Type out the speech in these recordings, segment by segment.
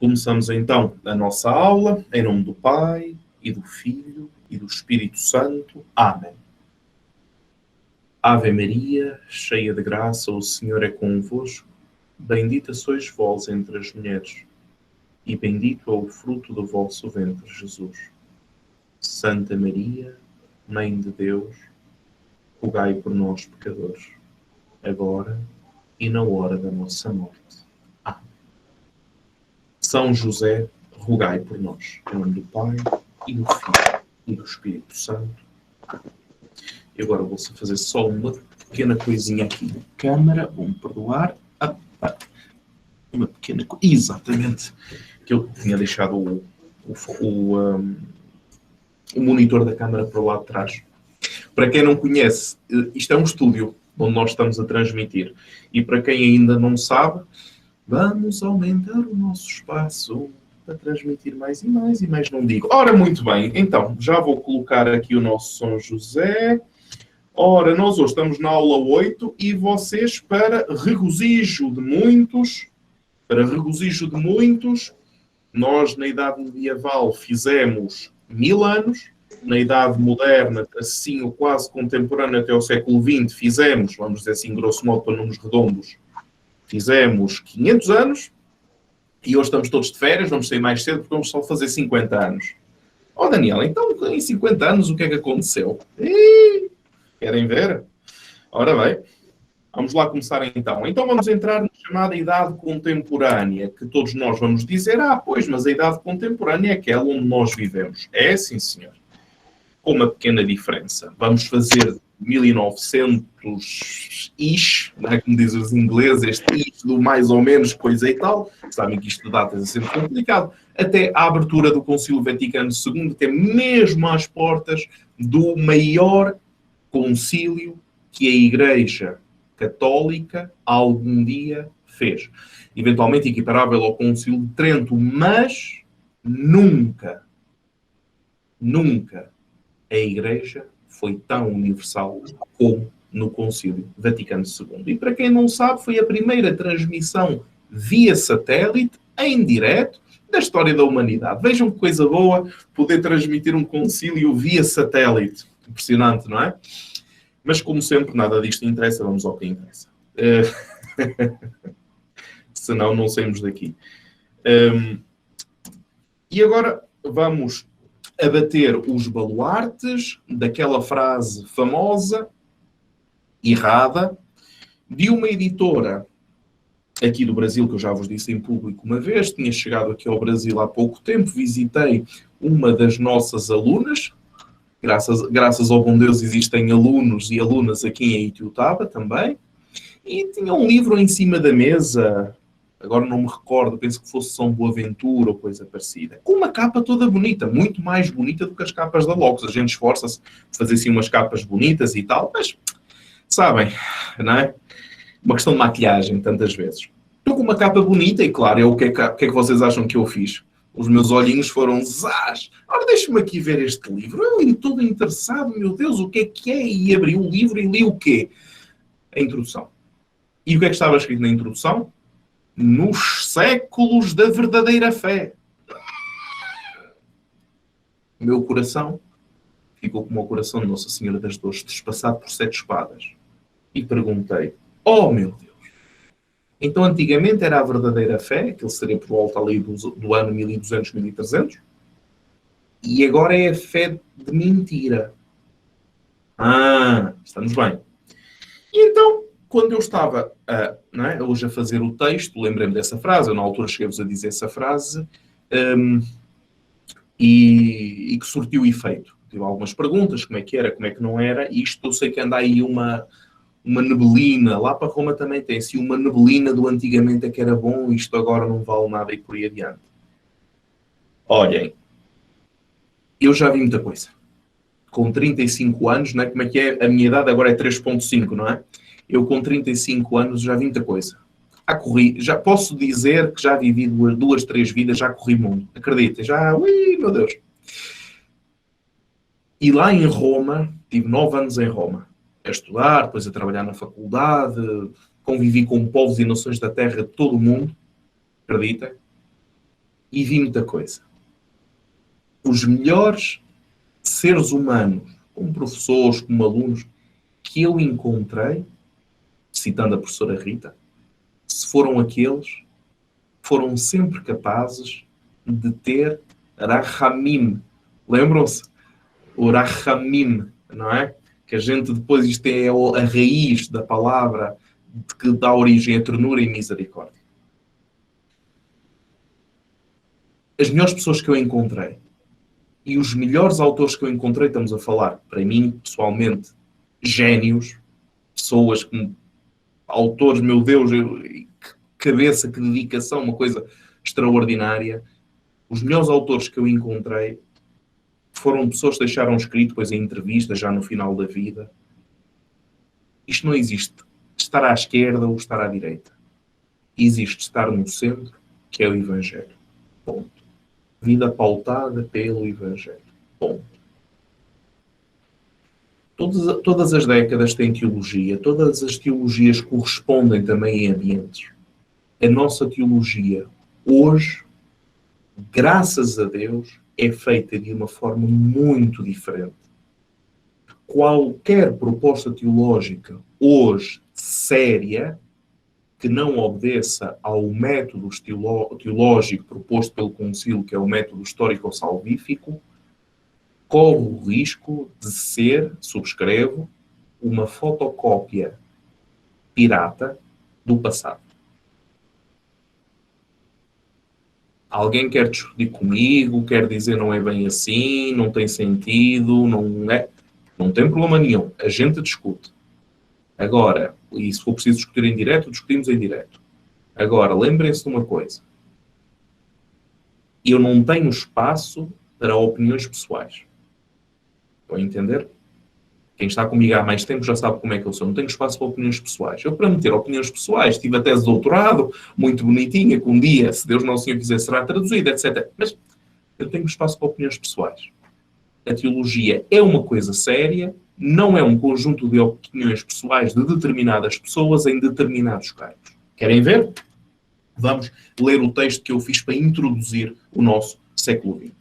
Começamos então a nossa aula, em nome do Pai, e do Filho, e do Espírito Santo. Amém. Ave Maria, cheia de graça, o Senhor é convosco. Bendita sois vós entre as mulheres, e bendito é o fruto do vosso ventre, Jesus. Santa Maria, Mãe de Deus, rogai por nós, pecadores, agora e na hora da nossa morte. Amém. São José, rogai por nós. Em nome do Pai, e do Filho, e do Espírito Santo. E agora vou fazer só uma pequena coisinha aqui na câmara. Vou-me perdoar. Uma pequena coisa. Exatamente. Que eu tinha deixado o monitor da câmara para o lado de trás. Para quem não conhece, isto é um estúdio onde nós estamos a transmitir. E para quem ainda não sabe, vamos aumentar o nosso espaço para transmitir mais e mais e mais, não digo. Ora, muito bem. Então, já vou colocar aqui o nosso São José. Ora, nós hoje estamos na aula 8 e vocês, para regozijo de muitos, nós na Idade Medieval fizemos 1000 anos, na Idade Moderna, assim, ou quase contemporânea até ao século XX, fizemos, vamos dizer assim, grosso modo, para números redondos, fizemos 500 anos, e hoje estamos todos de férias, vamos sair mais cedo, porque vamos só fazer 50 anos. Ó Daniel, então em 50 anos o que é que aconteceu? Querem ver? Ora bem, vamos lá começar então. Então vamos entrar na chamada Idade Contemporânea, que todos nós vamos dizer, pois, mas a Idade Contemporânea é aquela onde nós vivemos. É, sim senhor. Com uma pequena diferença. Vamos fazer 1900-ish, não é como dizem os ingleses, este ish do mais ou menos coisa e tal. Sabem que isto de datas é sempre complicado. Até a abertura do Concílio Vaticano II, até mesmo às portas do maior concílio que a Igreja Católica algum dia fez. Eventualmente equiparável ao Concílio de Trento, mas nunca a Igreja foi tão universal como no Concílio Vaticano II. E para quem não sabe, foi a primeira transmissão via satélite, em direto, da história da humanidade. Vejam que coisa boa poder transmitir um concílio via satélite. Impressionante, não é? Mas, como sempre, nada disto interessa. Vamos ao que interessa. Senão, não saímos daqui. E agora vamos abater os baluartes daquela frase famosa, errada, de uma editora aqui do Brasil, que eu já vos disse em público uma vez. Tinha chegado aqui ao Brasil há pouco tempo, visitei uma das nossas alunas. Graças ao bom Deus existem alunos e alunas aqui em Itiutaba também. E tinha um livro em cima da mesa, agora não me recordo, penso que fosse São Boaventura ou coisa parecida, com uma capa toda bonita, muito mais bonita do que as capas da Logos. A gente esforça-se de fazer assim umas capas bonitas e tal, mas sabem, não é? Uma questão de maquilhagem, tantas vezes. Estou com uma capa bonita e, claro, o que é que vocês acham que eu fiz? Os meus olhinhos foram zás. Ora, deixa-me aqui ver este livro. Eu todo interessado, meu Deus, o que é? E abri o livro e li o quê? A introdução. E o que é que estava escrito na introdução? Nos séculos da verdadeira fé. O meu coração ficou como o coração de Nossa Senhora das Dores, trespassado por 7 espadas. E perguntei, oh meu Deus, então antigamente era a verdadeira fé, aquilo seria por volta ali do ano 1200, 1300, e agora é a fé de mentira. Estamos bem. E então, quando eu estava hoje a fazer o texto, lembrei-me dessa frase, eu na altura cheguei-vos a dizer essa frase, e que surtiu efeito. Tive algumas perguntas, como é que era, como é que não era, e isto eu sei que anda aí uma neblina, lá para Roma também tem assim uma neblina do antigamente é que era bom, isto agora não vale nada e por aí adiante. Olhem, eu já vi muita coisa. Com 35 anos, não é? Como é que é? A minha idade agora é 3.5, não é? Eu com 35 anos já vi muita coisa. Já posso dizer que já vivi 2, 3 vidas, já corri mundo. Acreditem, meu Deus. E lá em Roma, tive 9 anos em Roma. A estudar, depois a trabalhar na faculdade, convivi com povos e nações da terra de todo o mundo. Acreditem. e vi muita coisa. Os melhores seres humanos, como professores, como alunos, que eu encontrei, citando a professora Rita, se foram aqueles, foram sempre capazes de ter Rahamim. Lembram-se? O Rahamim, não é? Que a gente depois, isto é a raiz da palavra que dá origem a ternura e misericórdia. As melhores pessoas que eu encontrei e os melhores autores que eu encontrei, estamos a falar, para mim, pessoalmente, génios, pessoas que, autores, meu Deus, que cabeça, que dedicação, uma coisa extraordinária. Os melhores autores que eu encontrei foram pessoas que deixaram escrito depois em entrevistas, já no final da vida. Isto não existe estar à esquerda ou estar à direita. Existe estar no centro, que é o Evangelho. Ponto. Vida pautada pelo Evangelho. Ponto. Todas as décadas têm teologia. Todas as teologias correspondem também em ambientes. A nossa teologia, hoje, graças a Deus, é feita de uma forma muito diferente. Qualquer proposta teológica, hoje, séria, que não obedeça ao método teológico proposto pelo Concílio, que é o método histórico-salvífico, corre o risco de ser, subscrevo, uma fotocópia pirata do passado. Alguém quer discutir comigo, quer dizer não é bem assim, não tem sentido, não é... Não tem problema nenhum. A gente discute. Agora, e se for preciso discutir em direto, discutimos em direto. Agora, lembrem-se de uma coisa. Eu não tenho espaço para opiniões pessoais. Estão a entender? Quem está comigo há mais tempo já sabe como é que eu sou. Não tenho espaço para opiniões pessoais. Eu, para meter opiniões pessoais, tive a tese de doutorado, muito bonitinha, que um dia, se Deus Nosso Senhor quiser, será traduzida, etc. Mas eu tenho espaço para opiniões pessoais. A teologia é uma coisa séria, não é um conjunto de opiniões pessoais de determinadas pessoas em determinados cargos. Querem ver? Vamos ler o texto que eu fiz para introduzir o nosso século XX.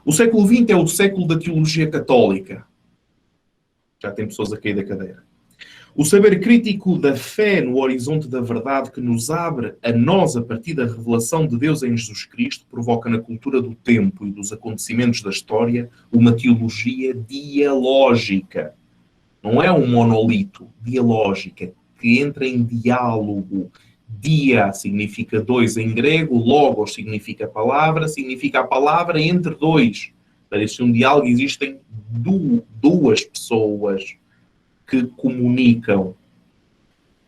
O século XX é o século da teologia católica. Já tem pessoas a cair da cadeira. O saber crítico da fé no horizonte da verdade que nos abre a nós a partir da revelação de Deus em Jesus Cristo provoca na cultura do tempo e dos acontecimentos da história uma teologia dialógica. Não é um monolito, dialógica, que entra em diálogo. Dia significa dois em grego, logos significa a palavra entre dois. Para existir um diálogo existem duas pessoas que comunicam.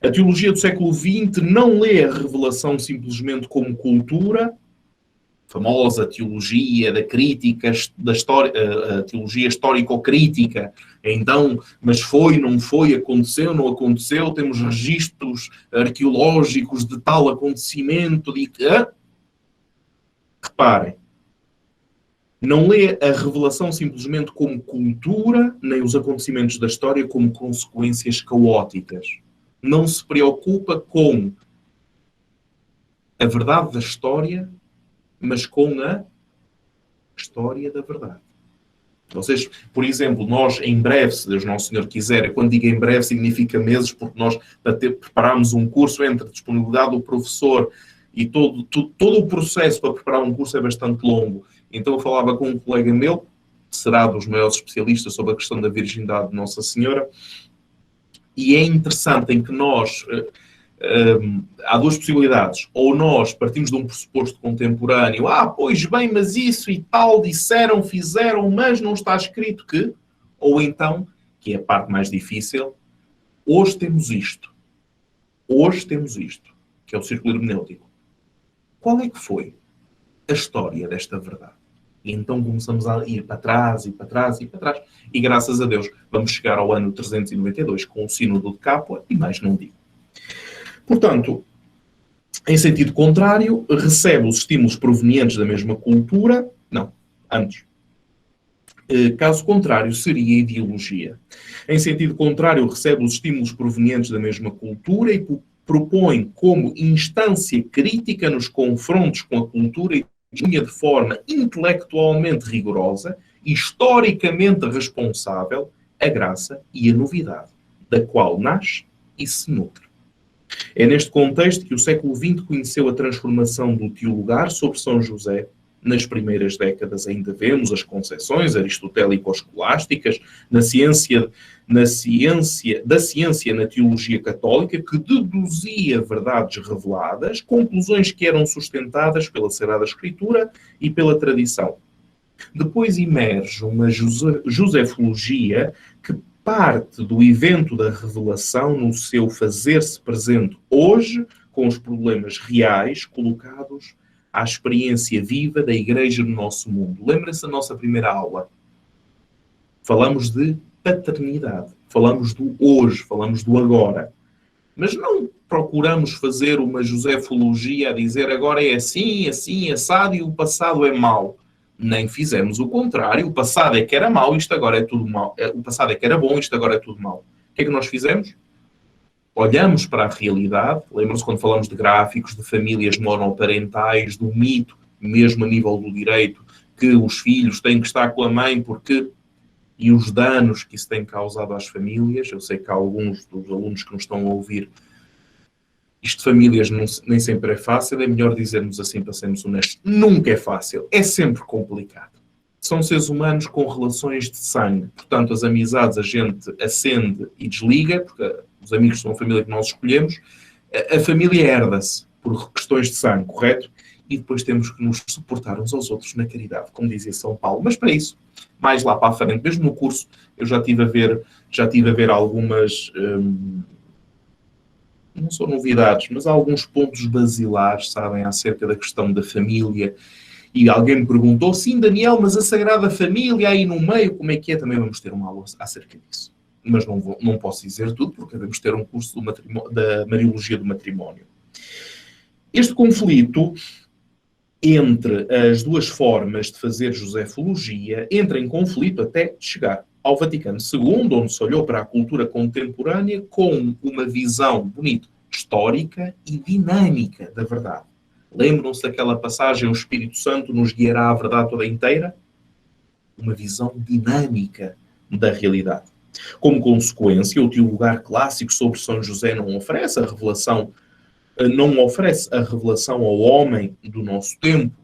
A teologia do século XX não lê a revelação simplesmente como cultura, famosa teologia da crítica, da história, a teologia histórico-crítica. Então, mas foi, não foi, aconteceu, não aconteceu, temos registros arqueológicos de tal acontecimento. Reparem, não lê a revelação simplesmente como cultura, nem os acontecimentos da história como consequências caóticas. Não se preocupa com a verdade da história, mas com a história da verdade. Vocês, por exemplo, nós em breve, se Deus Nosso Senhor quiser, quando digo em breve significa meses, porque nós preparamos um curso entre a disponibilidade do professor e todo o processo para preparar um curso é bastante longo. Então eu falava com um colega meu, que será dos maiores especialistas sobre a questão da virgindade de Nossa Senhora, e é interessante em que nós... há duas possibilidades. Ou nós partimos de um pressuposto contemporâneo. Pois bem, mas isso e tal, disseram, fizeram, mas não está escrito que... Ou então, que é a parte mais difícil, hoje temos isto. Hoje temos isto, que é o círculo hermenêutico. Qual é que foi a história desta verdade? E então começamos a ir para trás, e para trás, e para trás. E graças a Deus vamos chegar ao ano 392 com o sínodo de Capua, e mais não digo. Portanto, em sentido contrário, recebe os estímulos provenientes da mesma cultura. Não, antes. Caso contrário, seria ideologia. Em sentido contrário, recebe os estímulos provenientes da mesma cultura e propõe como instância crítica nos confrontos com a cultura e de forma intelectualmente rigorosa e historicamente responsável a graça e a novidade, da qual nasce e se nutre. É neste contexto que o século XX conheceu a transformação do teologar sobre São José. Nas primeiras décadas ainda vemos as concepções aristotélico-escolásticas da ciência na teologia católica, que deduzia verdades reveladas, conclusões que eram sustentadas pela Sagrada Escritura e pela tradição. Depois emerge uma josefologia que parte do evento da revelação no seu fazer-se presente hoje, com os problemas reais colocados à experiência viva da Igreja no nosso mundo. Lembra-se da nossa primeira aula? Falamos de paternidade, falamos do hoje, falamos do agora. Mas não procuramos fazer uma josefologia a dizer agora é assim, assim, assado e o passado é mau. Nem fizemos o contrário. O passado é que era mau, isto agora é tudo mau. O passado é que era bom, isto agora é tudo mau. O que é que nós fizemos? Olhamos para a realidade. Lembram-se quando falamos de gráficos, de famílias monoparentais, do mito, mesmo a nível do direito, que os filhos têm que estar com a mãe porque... E os danos que isso tem causado às famílias. Eu sei que há alguns dos alunos que nos estão a ouvir. Isto de famílias nem sempre é fácil. É melhor dizermos assim para sermos honestos. Nunca é fácil. É sempre complicado. São seres humanos com relações de sangue. Portanto, as amizades a gente acende e desliga, porque os amigos são a família que nós escolhemos. A família herda-se por questões de sangue, correto? E depois temos que nos suportar uns aos outros na caridade, como dizia São Paulo. Mas para isso, mais lá para a frente, mesmo no curso, eu já tive a ver algumas, não são novidades, mas alguns pontos basilares, sabem, acerca da questão da família. E alguém me perguntou, sim, Daniel, mas a Sagrada Família aí no meio, como é que é? Também vamos ter uma aula acerca disso. Mas não posso dizer tudo, porque devemos ter um curso da Mariologia do Matrimónio. Este conflito entre as duas formas de fazer josefologia entra em conflito até chegar ao Vaticano II, onde se olhou para a cultura contemporânea com uma visão bonita, histórica e dinâmica da verdade. Lembram-se daquela passagem, o Espírito Santo nos guiará à verdade toda inteira? Uma visão dinâmica da realidade. Como consequência, o teologar clássico sobre São José não oferece a revelação ao homem do nosso tempo.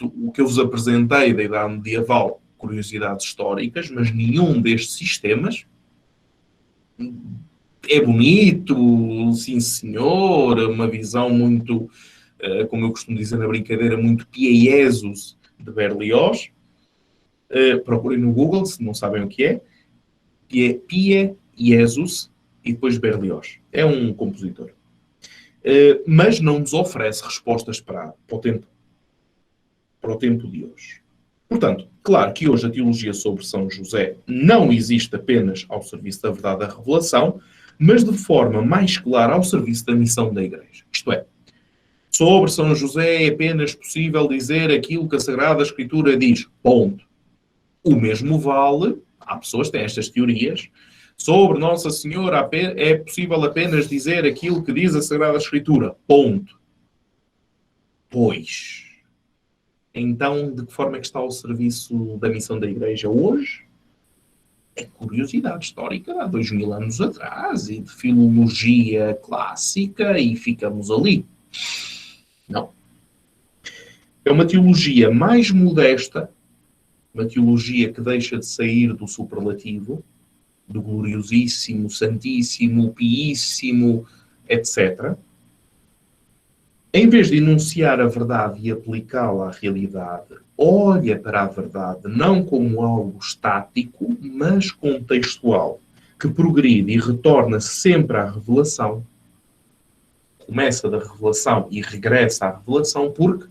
O que eu vos apresentei da Idade Medieval, curiosidades históricas, mas nenhum destes sistemas é bonito, sim senhor, uma visão muito, como eu costumo dizer na brincadeira, muito Pia Jesus de Berlioz. Procurem no Google, se não sabem o que é. Pia Jesus e depois Berlioz. É um compositor. Mas não nos oferece respostas para o tempo de hoje. Portanto, claro que hoje a teologia sobre São José não existe apenas ao serviço da verdade da revelação, mas de forma mais clara ao serviço da missão da Igreja. Isto é, sobre São José é apenas possível dizer aquilo que a Sagrada Escritura diz. Ponto. O mesmo vale, há pessoas que têm estas teorias, sobre Nossa Senhora é possível apenas dizer aquilo que diz a Sagrada Escritura. Ponto. Pois, então, de que forma é que está o serviço da missão da Igreja hoje? É curiosidade histórica há 2000 anos atrás e de filologia clássica e ficamos ali. Não. É uma teologia mais modesta, uma teologia que deixa de sair do superlativo, do gloriosíssimo, santíssimo, piíssimo, etc. Em vez de enunciar a verdade e aplicá-la à realidade, olha para a verdade não como algo estático, mas contextual, que progride e retorna sempre à revelação. Começa da revelação e regressa à revelação, porque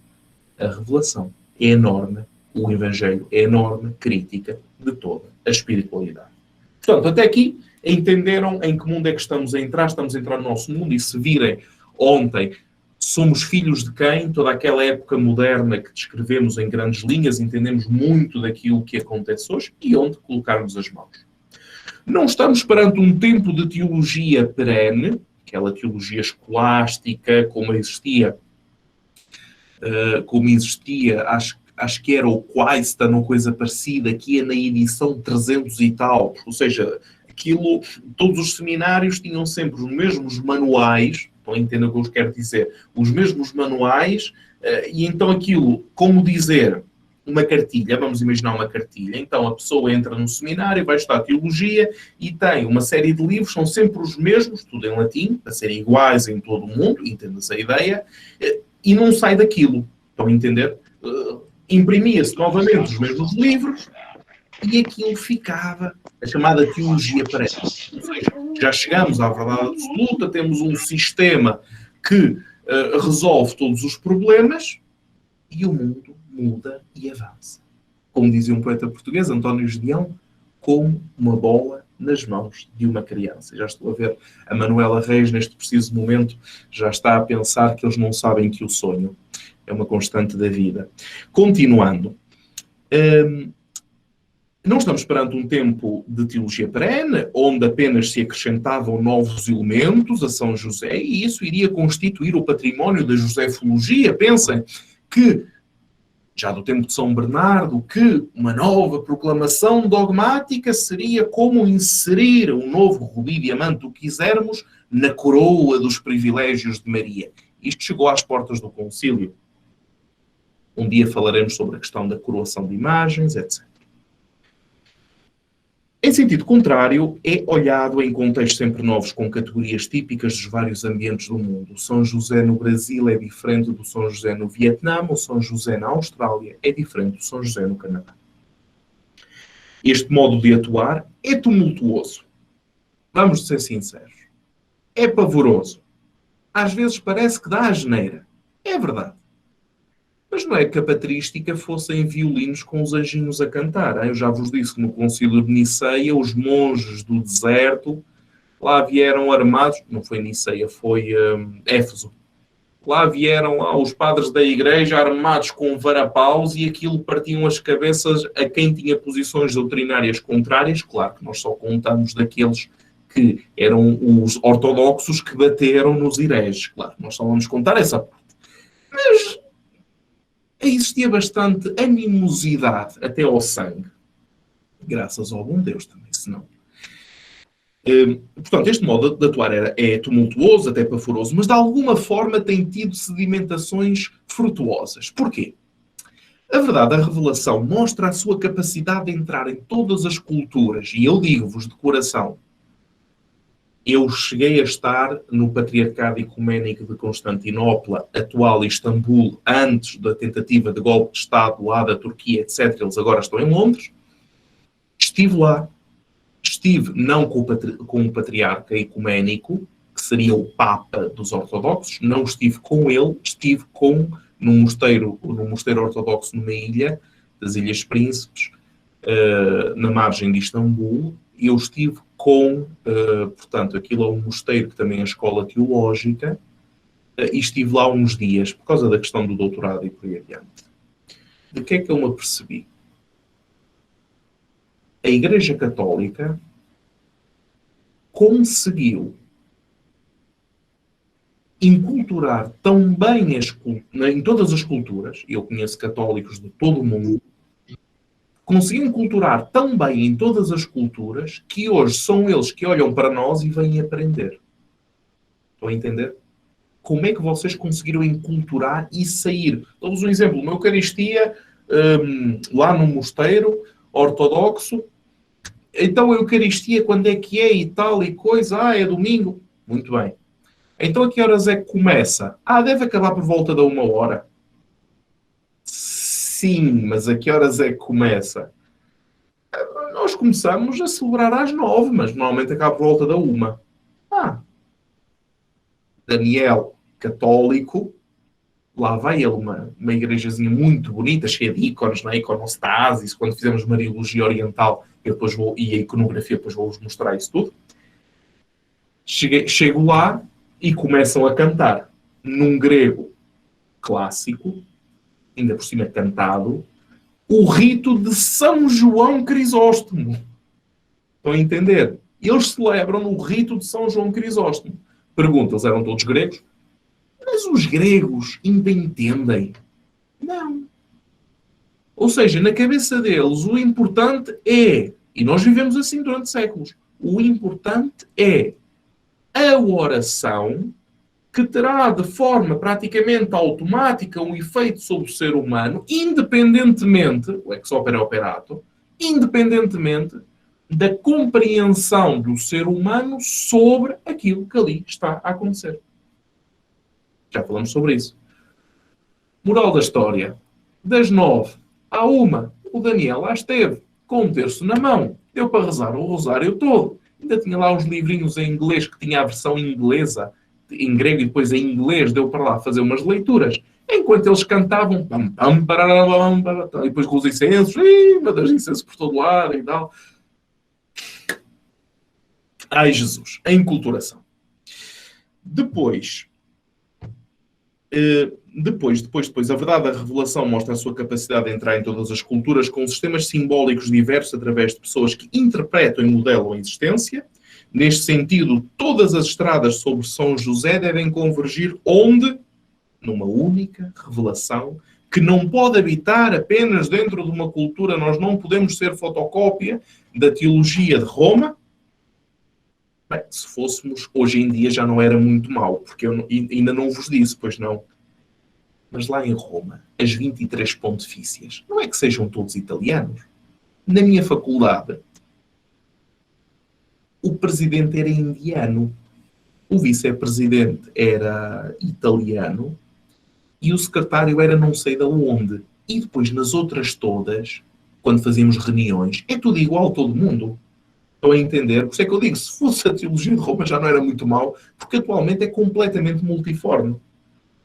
a revelação é a norma, o Evangelho é a norma crítica de toda a espiritualidade. Portanto, até aqui entenderam em que mundo é que estamos a entrar? Estamos a entrar no nosso mundo e se virem ontem, somos filhos de quem? Toda aquela época moderna que descrevemos em grandes linhas, entendemos muito daquilo que acontece hoje e onde colocarmos as mãos. Não estamos perante um tempo de teologia perene, aquela teologia escolástica, como existia como existia, acho que era o Quaistan ou coisa parecida, que ia na edição 300 e tal. Ou seja, aquilo, todos os seminários tinham sempre os mesmos manuais, estão a entender o que eu quero dizer, os mesmos manuais, e então aquilo, como dizer, uma cartilha, vamos imaginar uma cartilha, então a pessoa entra no seminário, vai estudar teologia e tem uma série de livros, são sempre os mesmos, tudo em latim, para serem iguais em todo o mundo, entenda-se a ideia, e não sai daquilo, estão a entender? Imprimia-se novamente os mesmos livros e aquilo ficava a chamada teologia perene. Ou seja, já chegamos à verdade absoluta, temos um sistema que resolve todos os problemas e o mundo muda e avança. Como dizia um poeta português, António Gedeão, como uma bola nas mãos de uma criança. Já estou a ver a Manuela Reis, neste preciso momento, já está a pensar que eles não sabem que o sonho é uma constante da vida. Continuando. Não estamos perante um tempo de teologia perene, onde apenas se acrescentavam novos elementos a São José, e isso iria constituir o património da josefologia. Pensem que, já do tempo de São Bernardo, que uma nova proclamação dogmática seria como inserir um novo rubi diamante, o que quisermos, na coroa dos privilégios de Maria. Isto chegou às portas do concílio. Um dia falaremos sobre a questão da coroação de imagens, etc. Em sentido contrário, é olhado em contextos sempre novos, com categorias típicas dos vários ambientes do mundo. O São José no Brasil é diferente do São José no Vietnã, o São José na Austrália é diferente do São José no Canadá. Este modo de atuar é tumultuoso. Vamos ser sinceros. É pavoroso. Às vezes parece que dá asneira. É verdade. Mas não é que a patrística fossem violinos com os anjinhos a cantar. Hein? Eu já vos disse que no concílio de Niceia, os monges do deserto lá vieram armados, não foi Niceia, foi Éfeso. Lá vieram lá os padres da igreja armados com varapaus e aquilo partiam as cabeças a quem tinha posições doutrinárias contrárias. Claro que nós só contamos daqueles que eram os ortodoxos que bateram nos hereges. Claro, nós só vamos contar essa parte. Mas existia bastante animosidade até ao sangue. Graças ao bom Deus também, senão. Portanto, este modo de atuar é tumultuoso, até pavoroso, mas de alguma forma tem tido sedimentações frutuosas. Porquê? A verdade, a revelação mostra a sua capacidade de entrar em todas as culturas. E eu digo-vos de coração, eu cheguei a estar no Patriarcado Ecuménico de Constantinopla, atual Istambul, antes da tentativa de golpe de Estado lá da Turquia, etc. Eles agora estão em Londres. Estive lá. Estive não com o Patriarca Ecuménico, que seria o Papa dos Ortodoxos, não estive com ele, estive num mosteiro ortodoxo numa ilha, das Ilhas Príncipes, na margem de Istambul. Eu estive portanto, aquilo é um mosteiro que também é escola teológica, e estive lá uns dias, por causa da questão do doutorado e por aí adiante. De que é que eu me apercebi? A Igreja Católica conseguiu inculturar tão bem em todas as culturas, e eu conheço católicos de todo o mundo, conseguiu inculturar tão bem em todas as culturas que hoje são eles que olham para nós e vêm aprender. Estão a entender? Como é que vocês conseguiram inculturar e sair? Dou-vos um exemplo. Uma Eucaristia, lá no mosteiro ortodoxo. Então a Eucaristia, quando é que é e tal e coisa? É domingo. Muito bem. Então a que horas é que começa? Deve acabar por volta da 1h. Sim, mas a que horas é que começa? Nós começamos a celebrar às 9, mas normalmente acaba por volta da 1. Daniel, católico, lá vai ele, uma igrejazinha muito bonita, cheia de ícones, na iconostasis, quando fizemos Mariologia Oriental, e a iconografia, depois vou-vos mostrar isso tudo. Chego lá e começam a cantar num grego clássico, ainda por cima cantado, o rito de São João Crisóstomo. Estão a entender? Eles celebram o rito de São João Crisóstomo. Pergunta, eles eram todos gregos? Mas os gregos ainda entendem Não. Ou seja, na cabeça deles, o importante é, e nós vivemos assim durante séculos, o importante é a oração, que terá de forma praticamente automática um efeito sobre o ser humano, independentemente, o ex opere operato, independentemente da compreensão do ser humano sobre aquilo que ali está a acontecer. Já falamos sobre isso. Moral da história. Das 9 à 1, o Daniel lá esteve, com um terço na mão. Deu para rezar o rosário todo. Ainda tinha lá uns livrinhos em inglês, que tinha a versão inglesa, em grego e depois em inglês, deu para lá fazer umas leituras. Enquanto eles cantavam, pam, pam, pararam, e depois com os incensos, meu Deus, incenso por todo lado e tal. Ai, Jesus, a enculturação. Depois, a verdade da revelação mostra a sua capacidade de entrar em todas as culturas com sistemas simbólicos diversos através de pessoas que interpretam e modelam a existência. Neste sentido, todas as estradas sobre São José devem convergir onde? Numa única revelação que não pode habitar apenas dentro de uma cultura. Nós não podemos ser fotocópia da teologia de Roma. Bem, se fôssemos, hoje em dia já não era muito mau, porque eu ainda não vos disse, pois não. Mas lá em Roma, as 23 pontifícias, não é que sejam todos italianos. Na minha faculdade, o presidente era indiano, o vice-presidente era italiano e o secretário era não sei de onde. E depois, nas outras todas, quando fazíamos reuniões, é tudo igual, todo mundo. Estão a entender? Por isso é que eu digo, se fosse a teologia de Roma já não era muito mau, porque atualmente é completamente multiforme.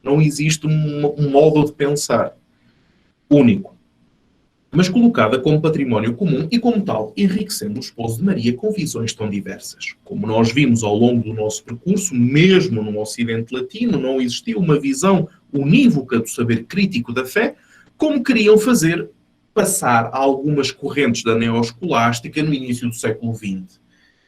Não existe um modo de pensar único, mas colocada como património comum e, como tal, enriquecendo o esposo de Maria com visões tão diversas. Como nós vimos ao longo do nosso percurso, mesmo no Ocidente Latino, não existia uma visão unívoca do saber crítico da fé, como queriam fazer passar algumas correntes da neoescolástica no início do século XX.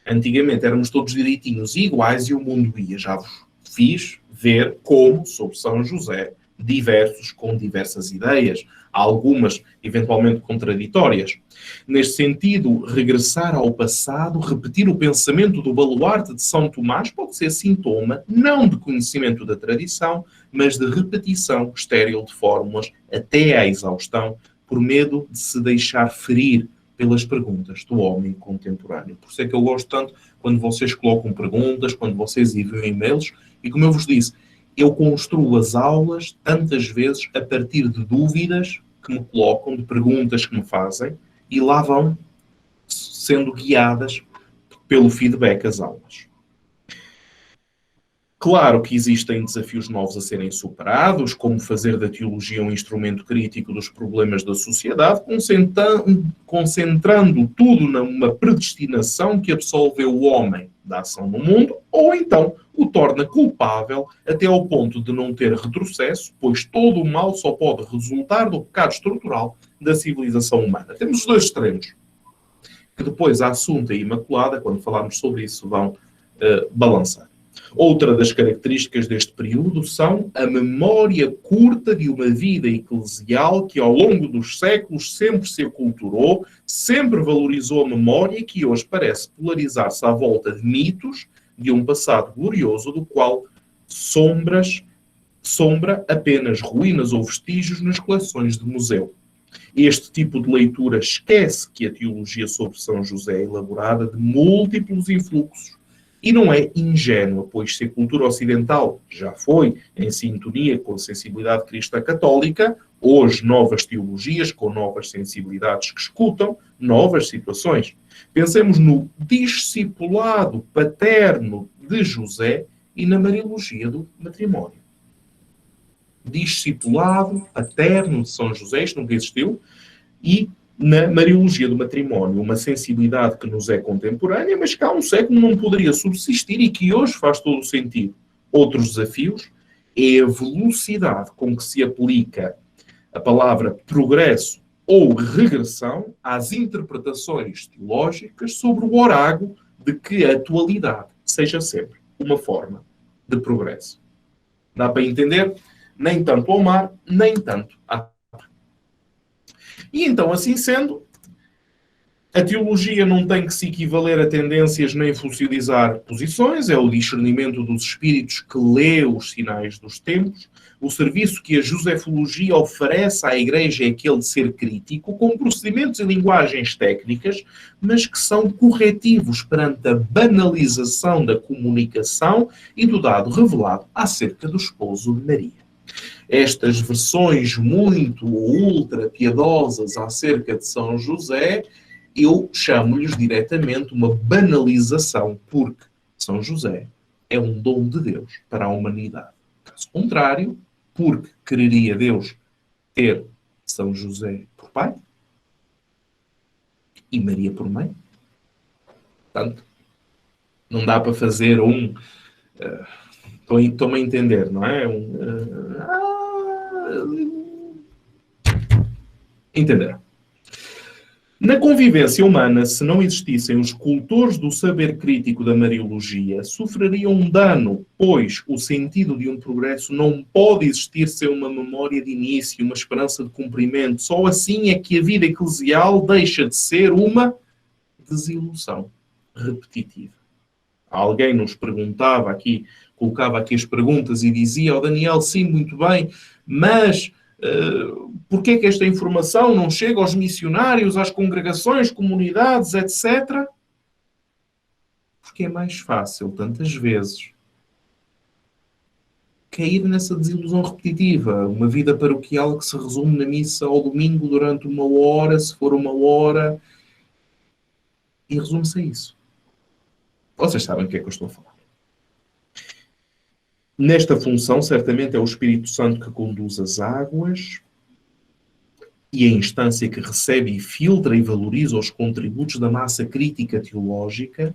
Antigamente éramos todos direitinhos e iguais e o mundo ia. Já vos fiz ver como, sob São José, diversos com diversas ideias, algumas eventualmente contraditórias. Neste sentido, regressar ao passado, repetir o pensamento do baluarte de São Tomás pode ser sintoma não de conhecimento da tradição, mas de repetição estéril de fórmulas até à exaustão, por medo de se deixar ferir pelas perguntas do homem contemporâneo. Por isso é que eu gosto tanto quando vocês colocam perguntas, quando vocês enviam e-mails, e como eu vos disse, eu construo as aulas tantas vezes a partir de dúvidas que me colocam, de perguntas que me fazem, e lá vão sendo guiadas pelo feedback as aulas. Claro que existem desafios novos a serem superados, como fazer da teologia um instrumento crítico dos problemas da sociedade, concentrando tudo numa predestinação que absolveu o homem da ação no mundo, ou então o torna culpável até ao ponto de não ter retrocesso, pois todo o mal só pode resultar do pecado estrutural da civilização humana. Temos os dois extremos, que depois a Assunta e a Imaculada, quando falarmos sobre isso, vão balançar. Outra das características deste período são a memória curta de uma vida eclesial que ao longo dos séculos sempre se aculturou, sempre valorizou a memória e que hoje parece polarizar-se à volta de mitos de um passado glorioso do qual sombra apenas ruínas ou vestígios nas coleções de museu. Este tipo de leitura esquece que a teologia sobre São José é elaborada de múltiplos influxos e não é ingênua, pois se a cultura ocidental já foi em sintonia com a sensibilidade cristã católica, hoje novas teologias com novas sensibilidades que escutam novas situações. Pensemos no discipulado paterno de José e na Mariologia do matrimónio. Discipulado paterno de São José, isto nunca existiu, e na Mariologia do matrimónio, uma sensibilidade que nos é contemporânea, mas que há um século não poderia subsistir e que hoje faz todo o sentido. Outros desafios é a velocidade com que se aplica a palavra progresso ou regressão às interpretações teológicas sobre o orágo de que a atualidade seja sempre uma forma de progresso. Dá para entender? Nem tanto ao mar, nem tanto à E então, assim sendo, a teologia não tem que se equivaler a tendências nem fossilizar posições, é o discernimento dos espíritos que lê os sinais dos tempos. O serviço que a josefologia oferece à Igreja é aquele de ser crítico, com procedimentos e linguagens técnicas, mas que são corretivos perante a banalização da comunicação e do dado revelado acerca do esposo de Maria. Estas versões muito ultra piedosas acerca de São José, eu chamo-lhes diretamente uma banalização, porque São José é um dom de Deus para a humanidade. Caso contrário, porque quereria Deus ter São José por pai e Maria por mãe? Portanto, não dá para fazer um... Estou-me a entender, não é? Entender. Na convivência humana, se não existissem os cultores do saber crítico da Mariologia, sofreriam um dano, pois o sentido de um progresso não pode existir sem uma memória de início, uma esperança de cumprimento. Só assim é que a vida eclesial deixa de ser uma desilusão repetitiva. Alguém nos perguntava aqui, colocava aqui as perguntas e dizia: Daniel, sim, muito bem, mas porquê é que esta informação não chega aos missionários, às congregações, comunidades, etc.? Porque é mais fácil, tantas vezes, cair nessa desilusão repetitiva. Uma vida paroquial que se resume na missa ao domingo durante 1 hora, se for 1 hora, e resume-se a isso. Vocês sabem o que é que eu estou a falar. Nesta função, certamente é o Espírito Santo que conduz as águas e a instância que recebe e filtra e valoriza os contributos da massa crítica teológica.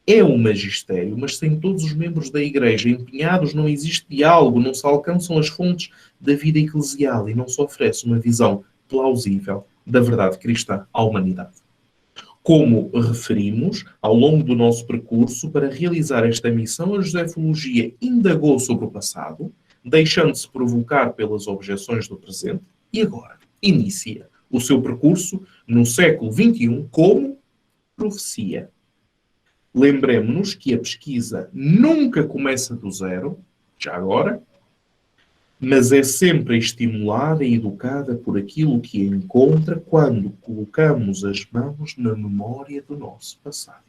É o magistério, mas sem todos os membros da Igreja empenhados não existe diálogo, não se alcançam as fontes da vida eclesial e não se oferece uma visão plausível da verdade cristã à humanidade. Como referimos, ao longo do nosso percurso, para realizar esta missão, a josefologia indagou sobre o passado, deixando-se provocar pelas objeções do presente, e agora inicia o seu percurso no século XXI como profecia. Lembremos-nos que a pesquisa nunca começa do zero, já agora, mas é sempre estimulada e educada por aquilo que a encontra quando colocamos as mãos na memória do nosso passado.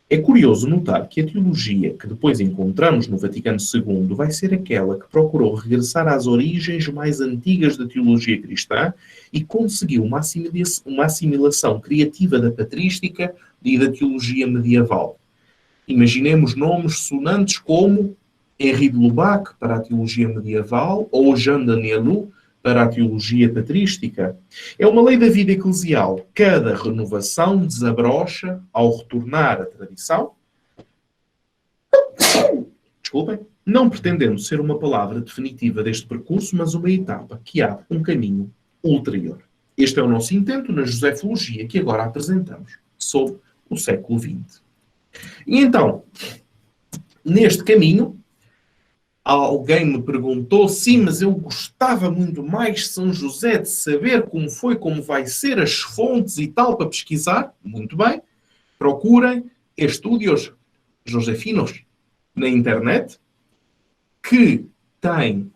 É curioso notar que a teologia que depois encontramos no Vaticano II vai ser aquela que procurou regressar às origens mais antigas da teologia cristã e conseguiu uma assimilação criativa da patrística e da teologia medieval. Imaginemos nomes sonantes como Henri de Lubac para a teologia medieval ou Jean Danielou para a teologia patrística. É uma lei da vida eclesial. Cada renovação desabrocha ao retornar à tradição, desculpem, não pretendendo ser uma palavra definitiva deste percurso, mas uma etapa que abre um caminho ulterior. Este é o nosso intento na josefologia que agora apresentamos sobre o século XX. E então, neste caminho, alguém me perguntou, sim, mas eu gostava muito mais de São José, de saber como foi, como vai ser, as fontes e tal, para pesquisar. Muito bem. Procurem estúdios josefinos na internet que têm,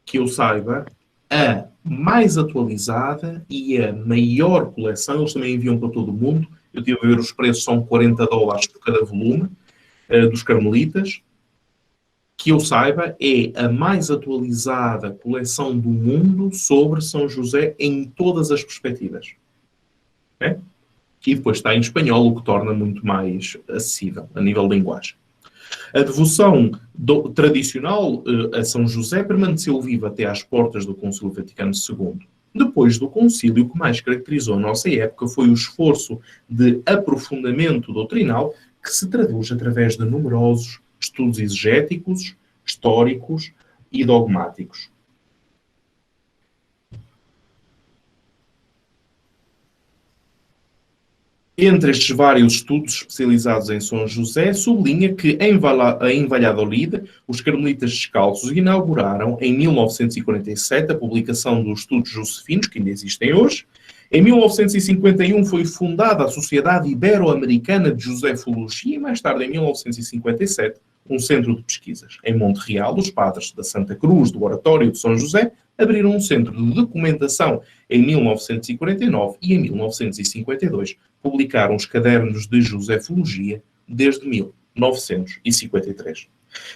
que eu saiba, a mais atualizada e a maior coleção. Eles também enviam para todo o mundo. Eu tive a ver os preços, são $40 por cada volume, dos Carmelitas. Que eu saiba, é a mais atualizada coleção do mundo sobre São José em todas as perspectivas. É? E depois está em espanhol, o que torna muito mais acessível a nível de linguagem. A devoção tradicional a São José permaneceu viva até às portas do Concílio Vaticano II. Depois do concílio, o que mais caracterizou a nossa época foi o esforço de aprofundamento doutrinal que se traduz através de numerosos estudos exegéticos, históricos e dogmáticos. Entre estes vários estudos especializados em São José, sublinha que em Valladolid, os carmelitas descalços inauguraram, em 1947, a publicação dos Estudos Josefinos, que ainda existem hoje. Em 1951 foi fundada a Sociedade Ibero-Americana de Josefologia e, mais tarde, em 1957, um centro de pesquisas. Em Montreal, os padres da Santa Cruz do Oratório de São José abriram um centro de documentação em 1949 e em 1952 publicaram os cadernos de Josefologia desde 1953.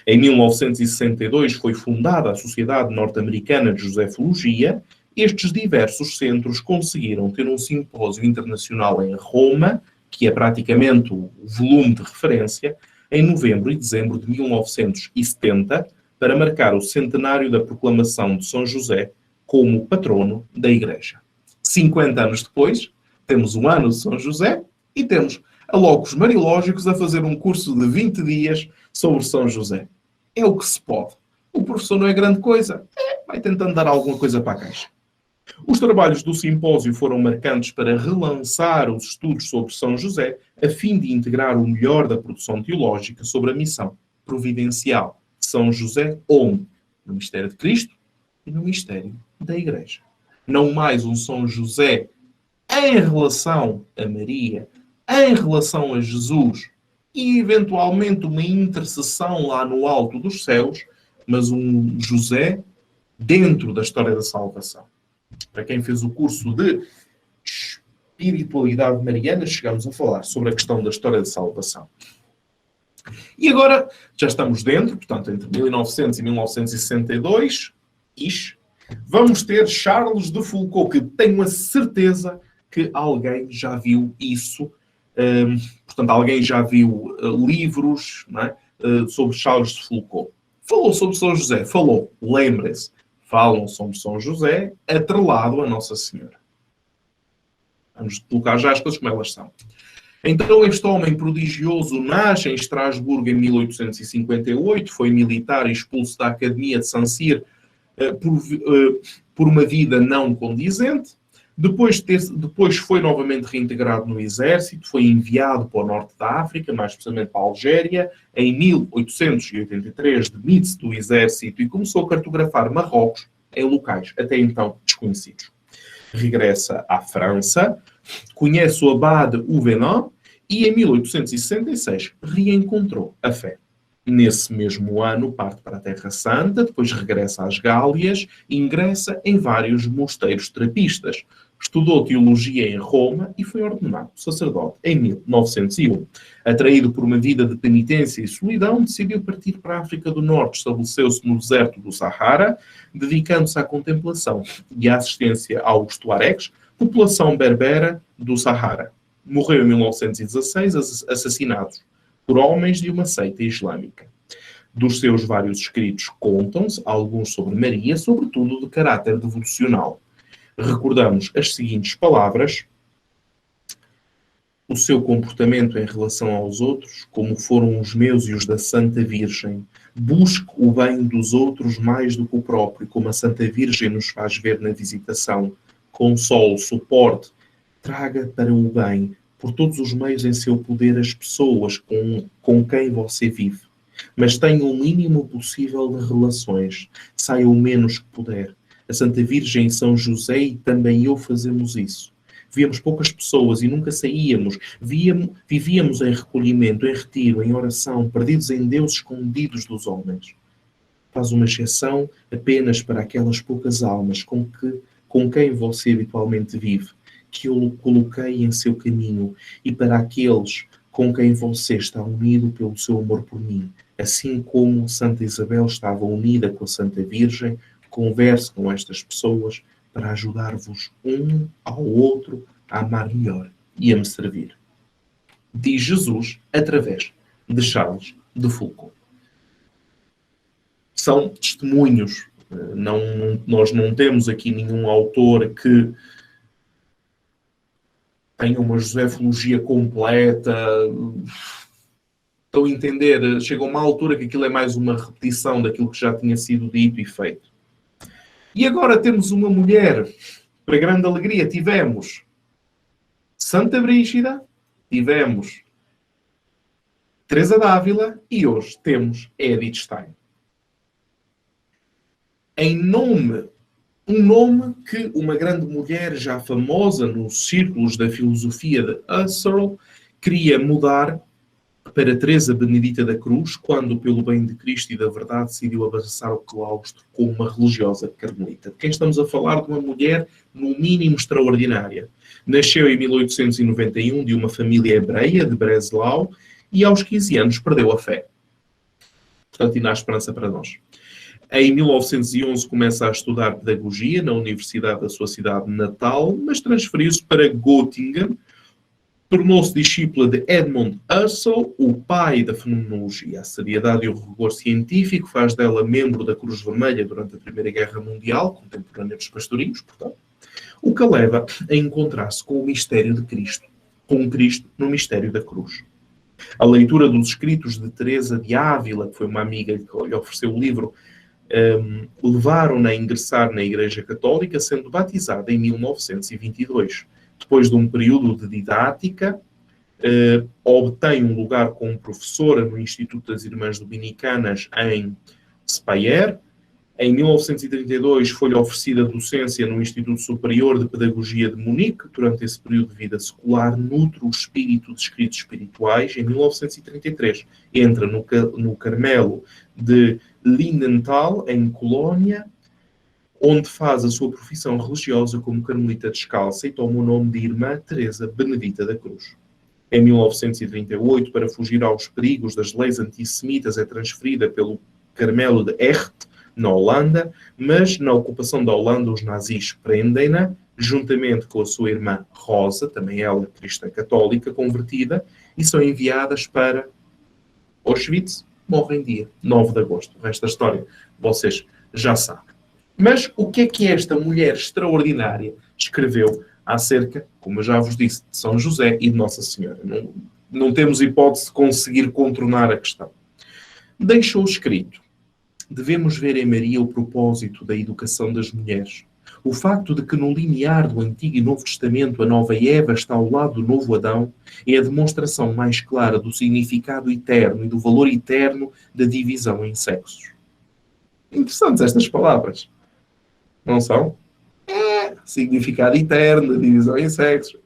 Em 1962 foi fundada a Sociedade Norte-Americana de Josefologia. Estes diversos centros conseguiram ter um simpósio internacional em Roma, que é praticamente o volume de referência, em novembro e dezembro de 1970, para marcar o centenário da proclamação de São José como patrono da Igreja. 50 anos depois, temos o ano de São José e temos alocos marilógicos a fazer um curso de 20 dias sobre São José. É o que se pode. O professor não é grande coisa. Vai tentando dar alguma coisa para a caixa. Os trabalhos do simpósio foram marcantes para relançar os estudos sobre São José, a fim de integrar o melhor da produção teológica sobre a missão providencial de São José, onde? No mistério de Cristo e no mistério da Igreja. Não mais um São José em relação a Maria, em relação a Jesus e, eventualmente, uma intercessão lá no alto dos céus, mas um José dentro da história da salvação. Para quem fez o curso de espiritualidade mariana, chegamos a falar sobre a questão da história da salvação. E agora, já estamos dentro, portanto, entre 1900 e 1962, vamos ter Charles de Foucault, que tenho a certeza que alguém já viu isso. Portanto, alguém já viu livros, não é? Sobre Charles de Foucault. Falou sobre São José, falou, lembrem-se, falam sobre São José atrelado a Nossa Senhora. Vamos colocar já as coisas como elas são. Então, este homem prodigioso nasce em Estrasburgo em 1858, foi militar e expulso da Academia de Saint-Cyr por uma vida não condizente. Depois foi novamente reintegrado no exército, foi enviado para o norte da África, mais precisamente para a Algéria, em 1883 demite-se do exército e começou a cartografar Marrocos em locais até então desconhecidos. Regressa à França, conhece o abade Huvenin e em 1866 reencontrou a fé. Nesse mesmo ano parte para a Terra Santa, depois regressa às Gálias e ingressa em vários mosteiros trapistas. Estudou teologia em Roma e foi ordenado sacerdote em 1901. Atraído por uma vida de penitência e solidão, decidiu partir para a África do Norte. Estabeleceu-se no deserto do Sahara, dedicando-se à contemplação e à assistência aos tuaregs, população berbera do Sahara. Morreu em 1916, assassinado por homens de uma seita islâmica. Dos seus vários escritos contam-se alguns sobre Maria, sobretudo de caráter devocional. Recordamos as seguintes palavras: o seu comportamento em relação aos outros, como foram os meus e os da Santa Virgem. Busque o bem dos outros mais do que o próprio, como a Santa Virgem nos faz ver na visitação. Console, suporte, traga para o bem, por todos os meios em seu poder, as pessoas com quem você vive. Mas tenha o mínimo possível de relações. Saia o menos que puder. A Santa Virgem e São José e também eu fazemos isso. Víamos poucas pessoas e nunca saíamos. Vivíamos em recolhimento, em retiro, em oração, perdidos em Deus, escondidos dos homens. Faz uma exceção apenas para aquelas poucas almas com quem você habitualmente vive, que eu coloquei em seu caminho, e para aqueles com quem você está unido pelo seu amor por mim. Assim como Santa Isabel estava unida com a Santa Virgem, converse com estas pessoas para ajudar-vos um ao outro a amar melhor e a me servir. Diz Jesus através de Charles de Foucault. São testemunhos. Nós não temos aqui nenhum autor que tenha uma josefologia completa. Estão a entender? Chega a uma altura que aquilo é mais uma repetição daquilo que já tinha sido dito e feito. E agora temos uma mulher, para grande alegria, tivemos Santa Brígida tivemos Teresa d'Ávila e hoje temos Edith Stein. Um nome que uma grande mulher já famosa nos círculos da filosofia de Husserl queria mudar para Teresa Benedita da Cruz, quando, pelo bem de Cristo e da verdade, decidiu abraçar o claustro como uma religiosa carmelita. De quem estamos a falar? De uma mulher, no mínimo, extraordinária. Nasceu em 1891 de uma família hebreia de Breslau e, aos 15 anos, perdeu a fé. Portanto, ainda há esperança para nós. Em 1911 começa a estudar pedagogia na universidade da sua cidade natal, mas transferiu-se para Göttingen. Tornou-se discípula de Edmund Husserl, o pai da fenomenologia. A seriedade e o rigor científico faz dela membro da Cruz Vermelha durante a Primeira Guerra Mundial, contemporânea dos pastorinhos, portanto, o que a leva a encontrar-se com o mistério de Cristo, com Cristo no mistério da cruz. A leitura dos escritos de Teresa de Ávila, que foi uma amiga que lhe ofereceu o livro, levaram-na a ingressar na Igreja Católica, sendo batizada em 1922. Depois de um período de didática, obtém um lugar como professora no Instituto das Irmãs Dominicanas em Speyer. Em 1932 foi-lhe oferecida docência no Instituto Superior de Pedagogia de Munique. Durante esse período de vida secular, nutre o espírito de escritos espirituais. Em 1933 entra no Carmelo de Lindenthal, em Colónia, onde faz a sua profissão religiosa como carmelita descalça e toma o nome de Irmã Teresa Benedita da Cruz. Em 1938, para fugir aos perigos das leis antissemitas, é transferida pelo Carmelo de Echt, na Holanda, mas na ocupação da Holanda os nazis prendem-na, juntamente com a sua irmã Rosa, também ela cristã católica convertida, e são enviadas para Auschwitz. Morrem dia 9 de agosto. O resto da história vocês já sabem. Mas o que é esta mulher extraordinária escreveu acerca, como eu já vos disse, de São José e de Nossa Senhora? Não temos hipótese de conseguir contornar a questão. Deixou escrito: devemos ver em Maria o propósito da educação das mulheres. O facto de que no limiar do Antigo e Novo Testamento a nova Eva está ao lado do novo Adão é a demonstração mais clara do significado eterno e do valor eterno da divisão em sexos. Interessantes estas palavras. Não são? Significado eterno da divisão em sexos.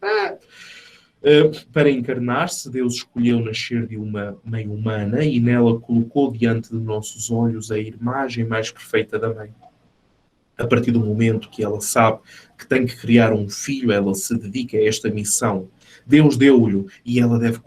Para encarnar-se, Deus escolheu nascer de uma mãe humana e nela colocou diante de nossos olhos a imagem mais perfeita da mãe. A partir do momento que ela sabe que tem que criar um filho, ela se dedica a esta missão. Deus deu-lhe e ela deve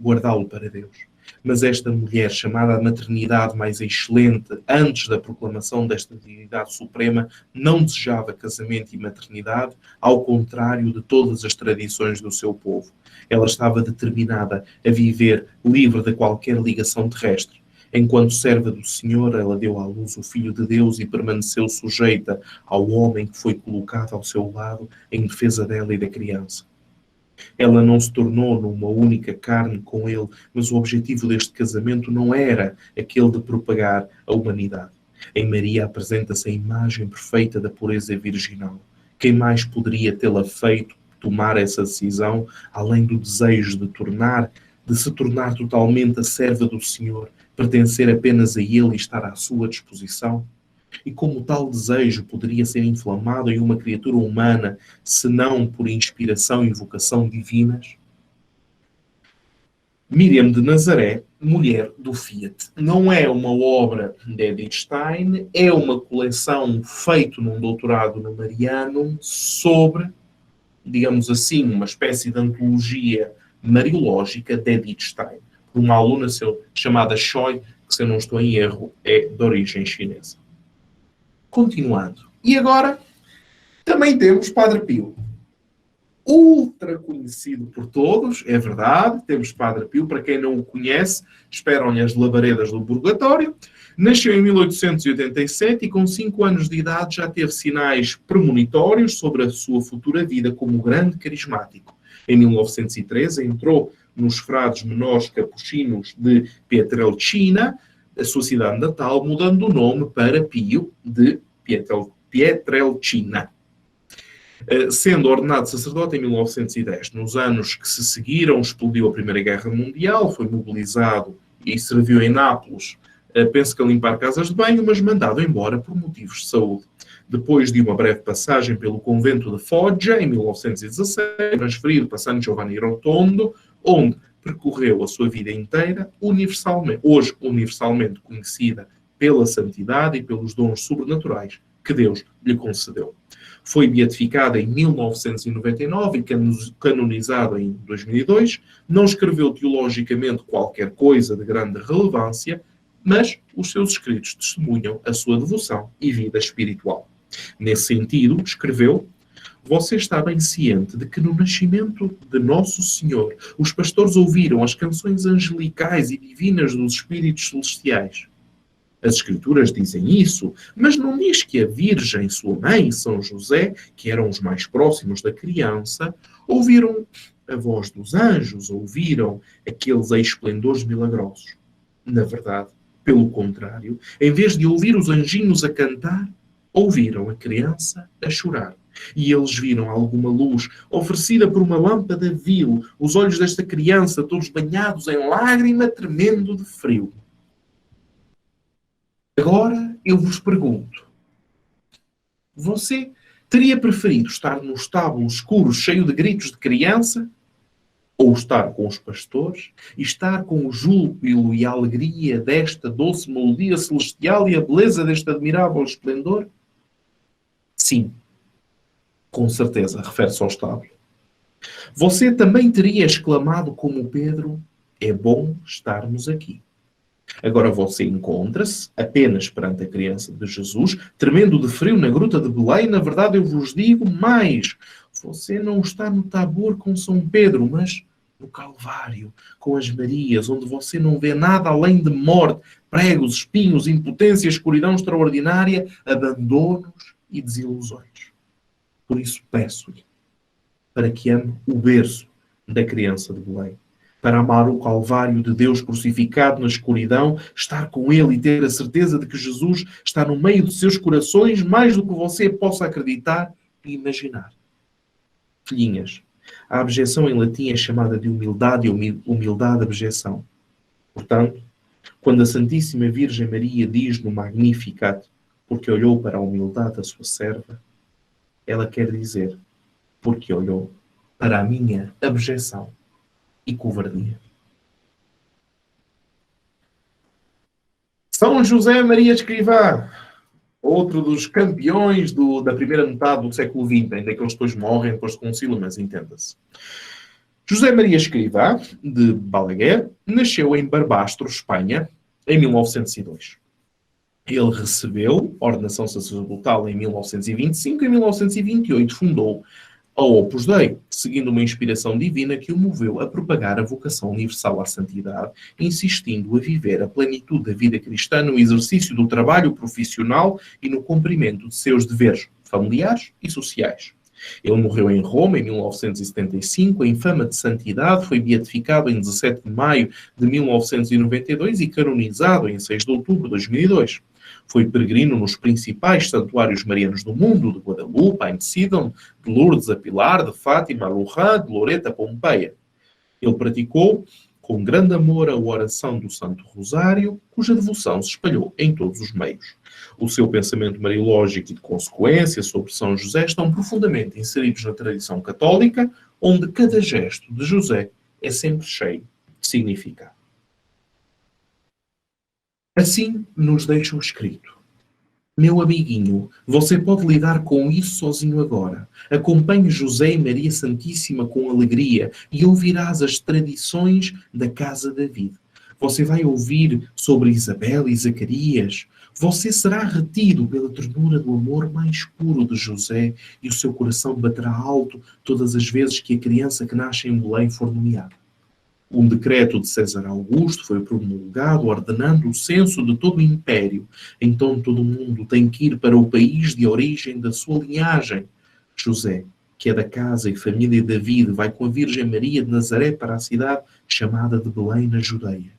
guardá-lo para Deus. Mas esta mulher, chamada a maternidade mais excelente, antes da proclamação desta divindade suprema, não desejava casamento e maternidade, ao contrário de todas as tradições do seu povo. Ela estava determinada a viver livre de qualquer ligação terrestre. Enquanto serva do Senhor, ela deu à luz o Filho de Deus e permaneceu sujeita ao homem que foi colocado ao seu lado em defesa dela e da criança. Ela não se tornou numa única carne com ele, mas o objetivo deste casamento não era aquele de propagar a humanidade. Em Maria apresenta-se a imagem perfeita da pureza virginal. Quem mais poderia tê-la feito tomar essa decisão, além do desejo de se tornar totalmente a serva do Senhor, pertencer apenas a Ele e estar à sua disposição? E como tal desejo poderia ser inflamado em uma criatura humana, se não por inspiração e vocação divinas? Míriam de Nazaré, mulher do Fiat. Não é uma obra de Edith Stein, é uma coleção feita num doutorado no Marianum sobre, digamos assim, uma espécie de antologia mariológica de Edith Stein, por uma aluna chamada Choi, que, se eu não estou em erro, é de origem chinesa. Continuando. E agora também temos Padre Pio. Ultra conhecido por todos, é verdade. Temos Padre Pio. Para quem não o conhece, esperam-lhe as labaredas do purgatório. Nasceu em 1887 e com 5 anos de idade já teve sinais premonitórios sobre a sua futura vida como grande carismático. Em 1913 entrou nos frades menores capuchinos de Pietrelcina, a sua cidade natal, mudando o nome para Pio de Pietrelcina. Sendo ordenado sacerdote em 1910. Nos anos que se seguiram, explodiu a Primeira Guerra Mundial, foi mobilizado e serviu em Nápoles, penso que a limpar casas de banho, mas mandado embora por motivos de saúde. Depois de uma breve passagem pelo convento de Foggia, em 1916, transferido para San Giovanni Rotondo, onde percorreu a sua vida inteira, hoje universalmente conhecida pela santidade e pelos dons sobrenaturais que Deus lhe concedeu. Foi beatificada em 1999 e canonizada em 2002. Não escreveu teologicamente qualquer coisa de grande relevância, mas os seus escritos testemunham a sua devoção e vida espiritual. Nesse sentido, escreveu: você está bem ciente de que no nascimento de Nosso Senhor os pastores ouviram as canções angelicais e divinas dos espíritos celestiais. As Escrituras dizem isso, mas não diz que a Virgem, sua mãe, São José, que eram os mais próximos da criança, ouviram a voz dos anjos, ouviram aqueles esplendores milagrosos. Na verdade, pelo contrário, em vez de ouvir os anjinhos a cantar, ouviram a criança a chorar. E eles viram alguma luz oferecida por uma lâmpada vil, os olhos desta criança todos banhados em lágrima, tremendo de frio. Agora eu vos pergunto, você teria preferido estar no estábulo escuro cheio de gritos de criança, ou estar com os pastores e estar com o júbilo e a alegria desta doce melodia celestial e a beleza deste admirável esplendor? Sim, com certeza, refere-se ao estábulo. Você também teria exclamado como Pedro: é bom estarmos aqui. Agora você encontra-se apenas perante a criança de Jesus, tremendo de frio na gruta de Belém. Na verdade, eu vos digo mais. Você não está no Tabor com São Pedro, mas no Calvário, com as Marias, onde você não vê nada além de morte, pregos, espinhos, impotência, escuridão extraordinária, abandonos e desilusões. Por isso peço-lhe para que ame o berço da criança de Belém, para amar o Calvário de Deus crucificado na escuridão, estar com Ele e ter a certeza de que Jesus está no meio de seus corações mais do que você possa acreditar e imaginar. Filhinhas, a abjeção em latim é chamada de humildade e humildade-abjeção. Portanto, quando a Santíssima Virgem Maria diz no Magnificat, porque olhou para a humildade da sua serva, ela quer dizer, porque olhou para a minha abjeção e covardia. São José Maria Escrivá, outro dos campeões da primeira metade do século XX, ainda que eles depois morrem depois do concílio, mas entenda-se. José Maria Escrivá, de Balaguer, nasceu em Barbastro, Espanha, em 1902. Ele recebeu ordenação sacerdotal em 1925 e em 1928 fundou a Opus Dei, seguindo uma inspiração divina que o moveu a propagar a vocação universal à santidade, insistindo a viver a plenitude da vida cristã no exercício do trabalho profissional e no cumprimento de seus deveres familiares e sociais. Ele morreu em Roma em 1975, em fama de santidade, foi beatificado em 17 de maio de 1992 e canonizado em 6 de outubro de 2002. Foi peregrino nos principais santuários marianos do mundo, de Guadalupe, a Sidon, de Lourdes a Pilar, de Fátima a Lourdes, de Loreto a Pompeia. Ele praticou com grande amor a oração do Santo Rosário, cuja devoção se espalhou em todos os meios. O seu pensamento mariológico e de consequência sobre São José estão profundamente inseridos na tradição católica, onde cada gesto de José é sempre cheio de significado. Assim nos deixa o escrito. Meu amiguinho, você pode lidar com isso sozinho agora. Acompanhe José e Maria Santíssima com alegria e ouvirás as tradições da casa de David. Você vai ouvir sobre Isabel e Zacarias. Você será retido pela ternura do amor mais puro de José e o seu coração baterá alto todas as vezes que a criança que nasce em Belém for nomeada. Um decreto de César Augusto foi promulgado ordenando o censo de todo o império. Então todo mundo tem que ir para o país de origem da sua linhagem. José, que é da casa e família de David, vai com a Virgem Maria de Nazaré para a cidade chamada de Belém, na Judeia.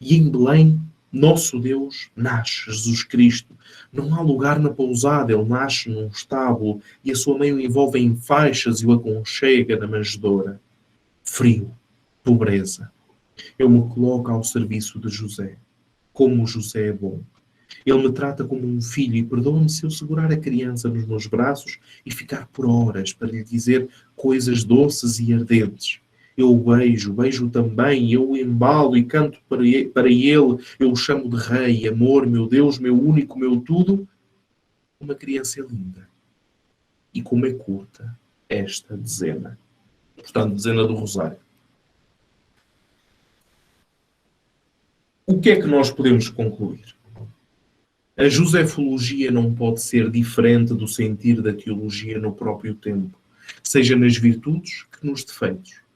E em Belém Nosso Deus nasce, Jesus Cristo. Não há lugar na pousada, ele nasce num estábulo e a sua mãe o envolve em faixas e o aconchega na manjedoura. Frio, pobreza. Eu me coloco ao serviço de José. Como José é bom. Ele me trata como um filho e perdoa-me se eu segurar a criança nos meus braços e ficar por horas para lhe dizer coisas doces e ardentes. Eu o beijo também, eu o embalo e canto para ele, eu o chamo de rei, amor, meu Deus, meu único, meu tudo. Uma criança é linda. E como é curta esta dezena. Portanto, dezena do Rosário. O que é que nós podemos concluir? A josefologia não pode ser diferente do sentir da teologia no próprio tempo, seja nas virtudes que nos defeitos.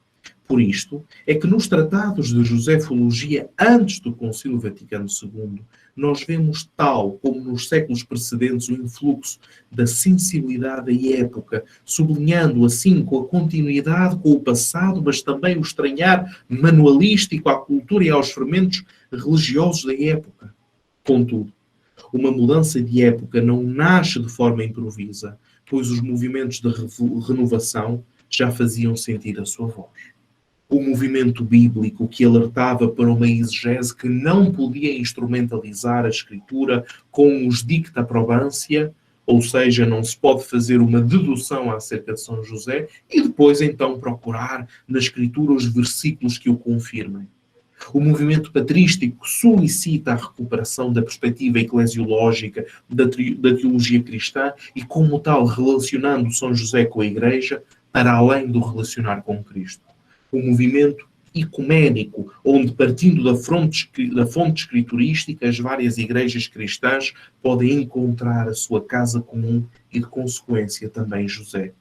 Por isto, é que nos tratados de josefologia antes do Concílio Vaticano II, nós vemos tal como nos séculos precedentes o influxo da sensibilidade da época, sublinhando assim com a continuidade com o passado, mas também o estranhar manualístico à cultura e aos fermentos religiosos da época. Contudo, uma mudança de época não nasce de forma improvisa, pois os movimentos de renovação já faziam sentir a sua voz. O movimento bíblico que alertava para uma exegese que não podia instrumentalizar a escritura com os dicta probância, ou seja, não se pode fazer uma dedução acerca de São José e depois então procurar na escritura os versículos que o confirmem. O movimento patrístico solicita a recuperação da perspectiva eclesiológica da teologia cristã e, como tal, relacionando São José com a Igreja para além do relacionar com Cristo. O movimento ecuménico, onde, partindo da fonte escriturística, as várias igrejas cristãs podem encontrar a sua casa comum e, de consequência, também José.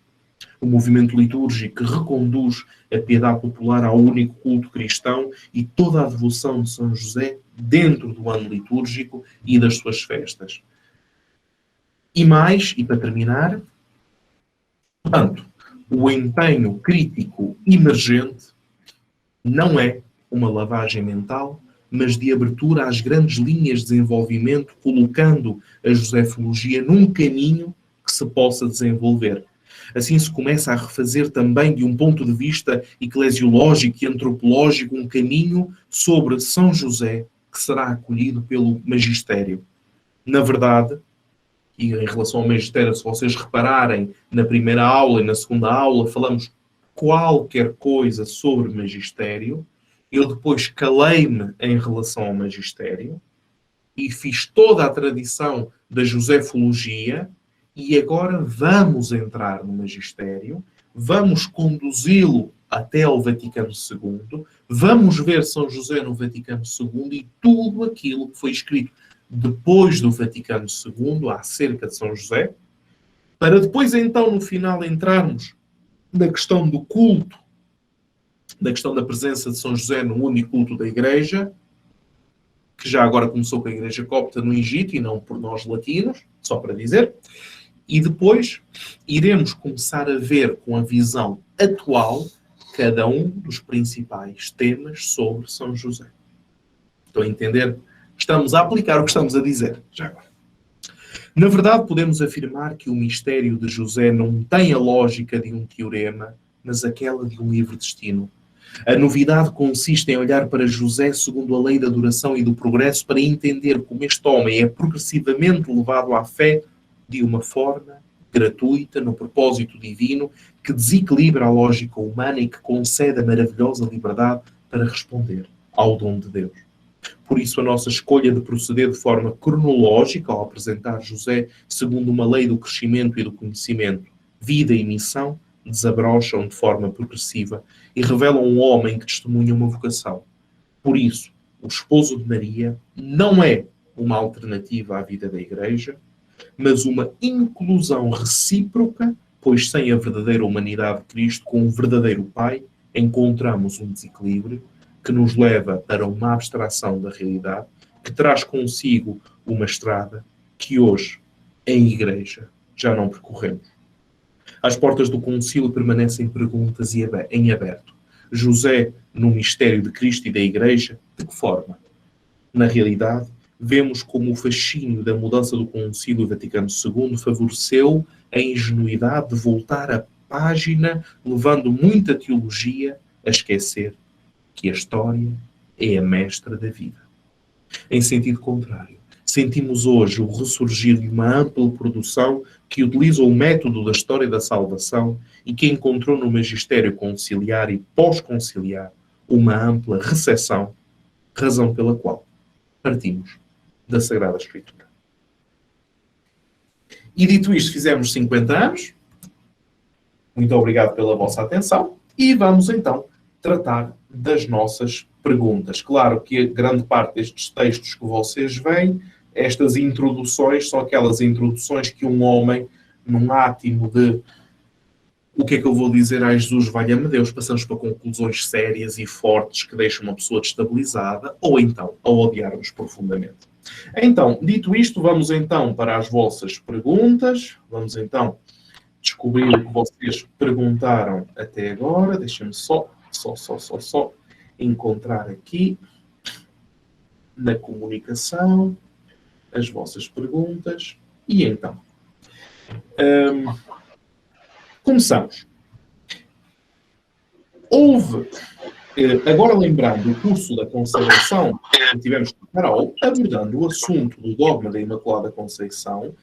O movimento litúrgico que reconduz a piedade popular ao único culto cristão e toda a devoção de São José dentro do ano litúrgico e das suas festas. E mais, e para terminar, portanto, o empenho crítico emergente não é uma lavagem mental, mas de abertura às grandes linhas de desenvolvimento, colocando a josefologia num caminho que se possa desenvolver. Assim se começa a refazer também, de um ponto de vista eclesiológico e antropológico, um caminho sobre São José que será acolhido pelo magistério. Na verdade, e em relação ao magistério, se vocês repararem, na primeira aula e na segunda aula falamos qualquer coisa sobre magistério. Eu depois calei-me em relação ao magistério e fiz toda a tradição da josefologia e agora vamos entrar no magistério, vamos conduzi-lo até ao Vaticano II, vamos ver São José no Vaticano II e tudo aquilo que foi escrito depois do Vaticano II acerca de São José, para depois então no final entrarmos na questão do culto, na questão da presença de São José no único culto da Igreja, que já agora começou com a Igreja Copta no Egito e não por nós latinos, só para dizer. E depois iremos começar a ver com a visão atual cada um dos principais temas sobre São José. Estão a entender? Estamos a aplicar o que estamos a dizer, já agora. Na verdade, podemos afirmar que o mistério de José não tem a lógica de um teorema, mas aquela de um livre destino. A novidade consiste em olhar para José segundo a lei da duração e do progresso para entender como este homem é progressivamente levado à fé de uma forma gratuita, no propósito divino, que desequilibra a lógica humana e que concede a maravilhosa liberdade para responder ao dom de Deus. Por isso, a nossa escolha de proceder de forma cronológica ao apresentar José segundo uma lei do crescimento e do conhecimento, vida e missão, desabrocham de forma progressiva e revelam um homem que testemunha uma vocação. Por isso, o esposo de Maria não é uma alternativa à vida da Igreja, mas uma inclusão recíproca, pois sem a verdadeira humanidade de Cristo, com o verdadeiro Pai, encontramos um desequilíbrio que nos leva para uma abstração da realidade, que traz consigo uma estrada que hoje, em Igreja, já não percorremos. Às portas do concílio permanecem perguntas em aberto. José, no mistério de Cristo e da Igreja, de que forma? Na realidade, vemos como o fascínio da mudança do Concílio Vaticano II favoreceu a ingenuidade de voltar a página, levando muita teologia a esquecer que a história é a mestra da vida. Em sentido contrário, sentimos hoje o ressurgir de uma ampla produção que utiliza o método da história da salvação e que encontrou no magistério conciliar e pós-conciliar uma ampla recepção, razão pela qual partimos da Sagrada Escritura. E dito isto, fizemos 50 anos. Muito obrigado pela vossa atenção e vamos então tratar das nossas perguntas. Claro que grande parte destes textos que vocês veem, estas introduções, são aquelas introduções que um homem, num átimo de o que é que eu vou dizer a Jesus, valha-me Deus, passamos para conclusões sérias e fortes que deixam uma pessoa destabilizada, ou então a odiar-nos profundamente. Então, dito isto, vamos então para as vossas perguntas. Vamos então descobrir o que vocês perguntaram até agora. Deixem-me só encontrar aqui na comunicação as vossas perguntas. E então, começamos. Houve, agora lembrando o curso da consagração que tivemos com Carol, abordando o assunto do dogma da Imaculada Conceição,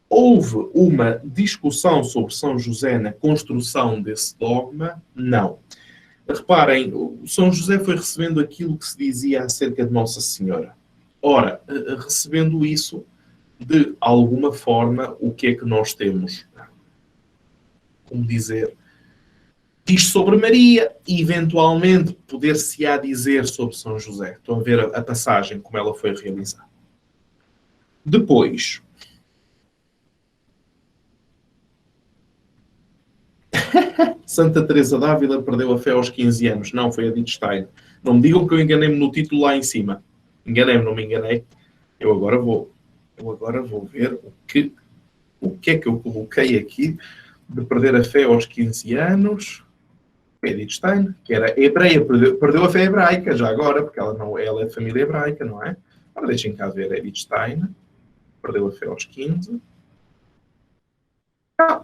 houve uma discussão sobre São José na construção desse dogma? Não. Reparem, São José foi recebendo aquilo que se dizia acerca de Nossa Senhora. Ora, recebendo isso, de alguma forma, o que é que nós temos? Como dizer, diz sobre Maria e, eventualmente, poder-se-á dizer sobre São José. Estão a ver a passagem, como ela foi realizada. Depois, Santa Teresa d'Ávila perdeu a fé aos 15 anos. Não, foi a Edith Stein. Não me digam que eu enganei-me no título lá em cima. Enganei-me, não me enganei. Eu agora vou ver o que é que eu coloquei aqui de perder a fé aos 15 anos. Edith Stein, que era hebreia, perdeu a fé hebraica já agora, porque ela é de família hebraica, não é? Agora deixem cá ver. Edith Stein perdeu a fé aos 15.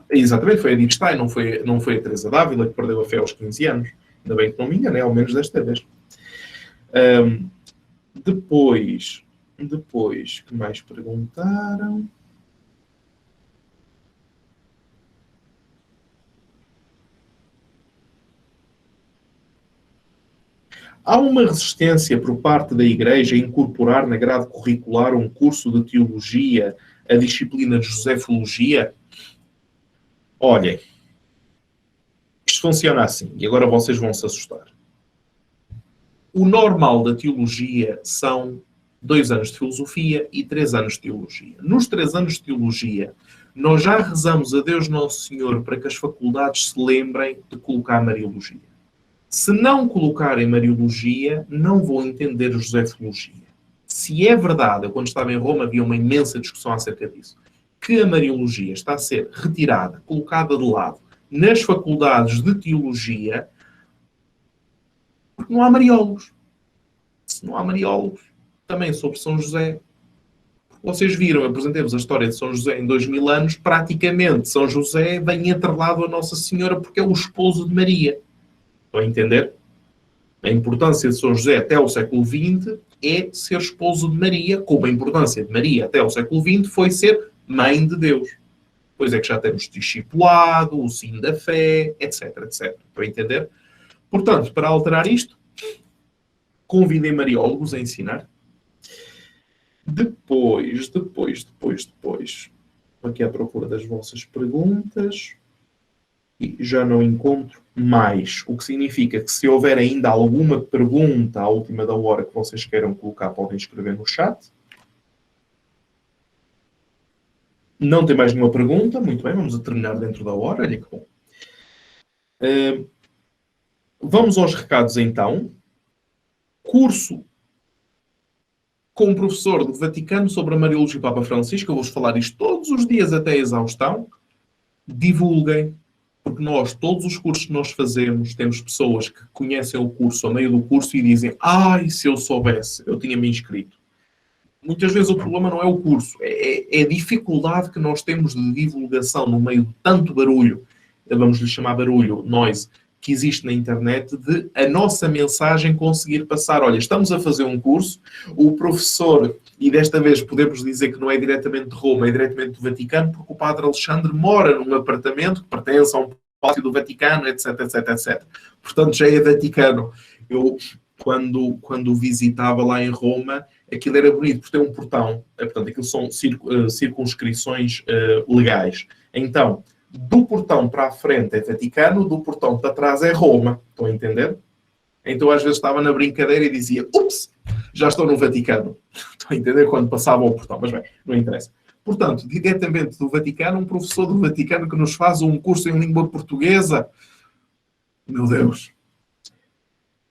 Exatamente, foi a Edith Stein, não foi a Teresa d'Ávila que perdeu a fé aos 15 anos. Ainda bem que não me enganei, ao menos desta vez. Depois, que mais perguntaram? Há uma resistência por parte da Igreja a incorporar na grade curricular um curso de teologia, a disciplina de Josefologia? Olhem, isto funciona assim, e agora vocês vão se assustar. O normal da teologia são 2 anos de filosofia e 3 anos de teologia. Nos 3 anos de teologia, nós já rezamos a Deus Nosso Senhor para que as faculdades se lembrem de colocar Mariologia. Se não colocarem Mariologia, não vão entender Josefologia. Se é verdade, eu quando estava em Roma havia uma imensa discussão acerca disso, que a Mariologia está a ser retirada, colocada de lado nas faculdades de teologia, porque não há mariólogos. Se não há mariólogos, também sobre São José. Vocês viram, eu apresentei-vos a história de São José em 2000 anos, praticamente São José vem atrelado a Nossa Senhora porque é o esposo de Maria. Estão a entender? A importância de São José até o século XX é ser esposo de Maria, como a importância de Maria até o século XX foi ser mãe de Deus. Pois é que já temos discipulado, o sim da fé, etc, etc. Estão a entender? Portanto, para alterar isto, convidem mariólogos a ensinar. Depois, aqui à procura das vossas perguntas, e já não encontro mais, o que significa que se houver ainda alguma pergunta à última da hora que vocês queiram colocar, podem escrever no chat. Não tem mais nenhuma pergunta, muito bem, vamos a terminar dentro da hora, olha que bom. Vamos aos recados então. Curso com o professor do Vaticano sobre a Mariologia do Papa Francisco. Eu vou-vos falar isto todos os dias até a exaustão. Divulguem, porque nós, todos os cursos que nós fazemos, temos pessoas que conhecem o curso, ao meio do curso, e dizem: ai, se eu soubesse, eu tinha-me inscrito. muitas vezes o problema não é o curso, é a dificuldade que nós temos de divulgação no meio de tanto barulho, vamos lhe chamar barulho, noise, que existe na internet, de a nossa mensagem conseguir passar. Olha, estamos a fazer um curso, o professor, e desta vez podemos dizer que não é diretamente de Roma, é diretamente do Vaticano, porque o padre Alexandre mora num apartamento que pertence a um palácio do Vaticano, etc, etc, etc. Portanto, já é Vaticano. Eu, quando visitava lá em Roma, aquilo era bonito, porque tem um portão. Portanto, aquilo são circunscrições legais. Então, do portão para a frente é Vaticano, do portão para trás é Roma. Estão a entender? Então, às vezes, estava na brincadeira e dizia, ups, já estou no Vaticano. Estão a entender? Quando passava ao portão. Mas bem, não interessa. Portanto, diretamente do Vaticano, um professor do Vaticano que nos faz um curso em língua portuguesa. Meu Deus.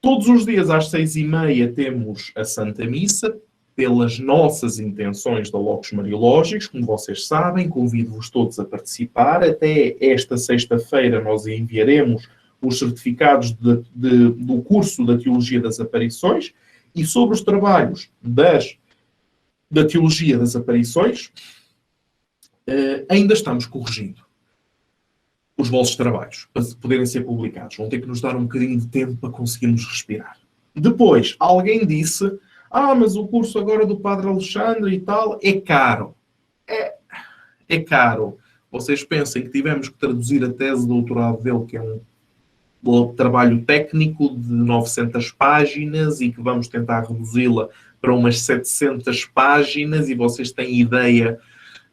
Todos os dias às 6h30 temos a Santa Missa, pelas nossas intenções da Locus Mariológicos, como vocês sabem, convido-vos todos a participar. Até esta sexta-feira nós enviaremos os certificados do curso da Teologia das Aparições e sobre os trabalhos da Teologia das Aparições ainda estamos corrigindo os vossos trabalhos para poderem ser publicados. Vão ter que nos dar um bocadinho de tempo para conseguirmos respirar. Depois, alguém disse, mas o curso agora do Padre Alexandre e tal é caro. É caro. Vocês pensem que tivemos que traduzir a tese de doutorado dele, que é um trabalho técnico de 900 páginas e que vamos tentar reduzi-la para umas 700 páginas e vocês têm ideia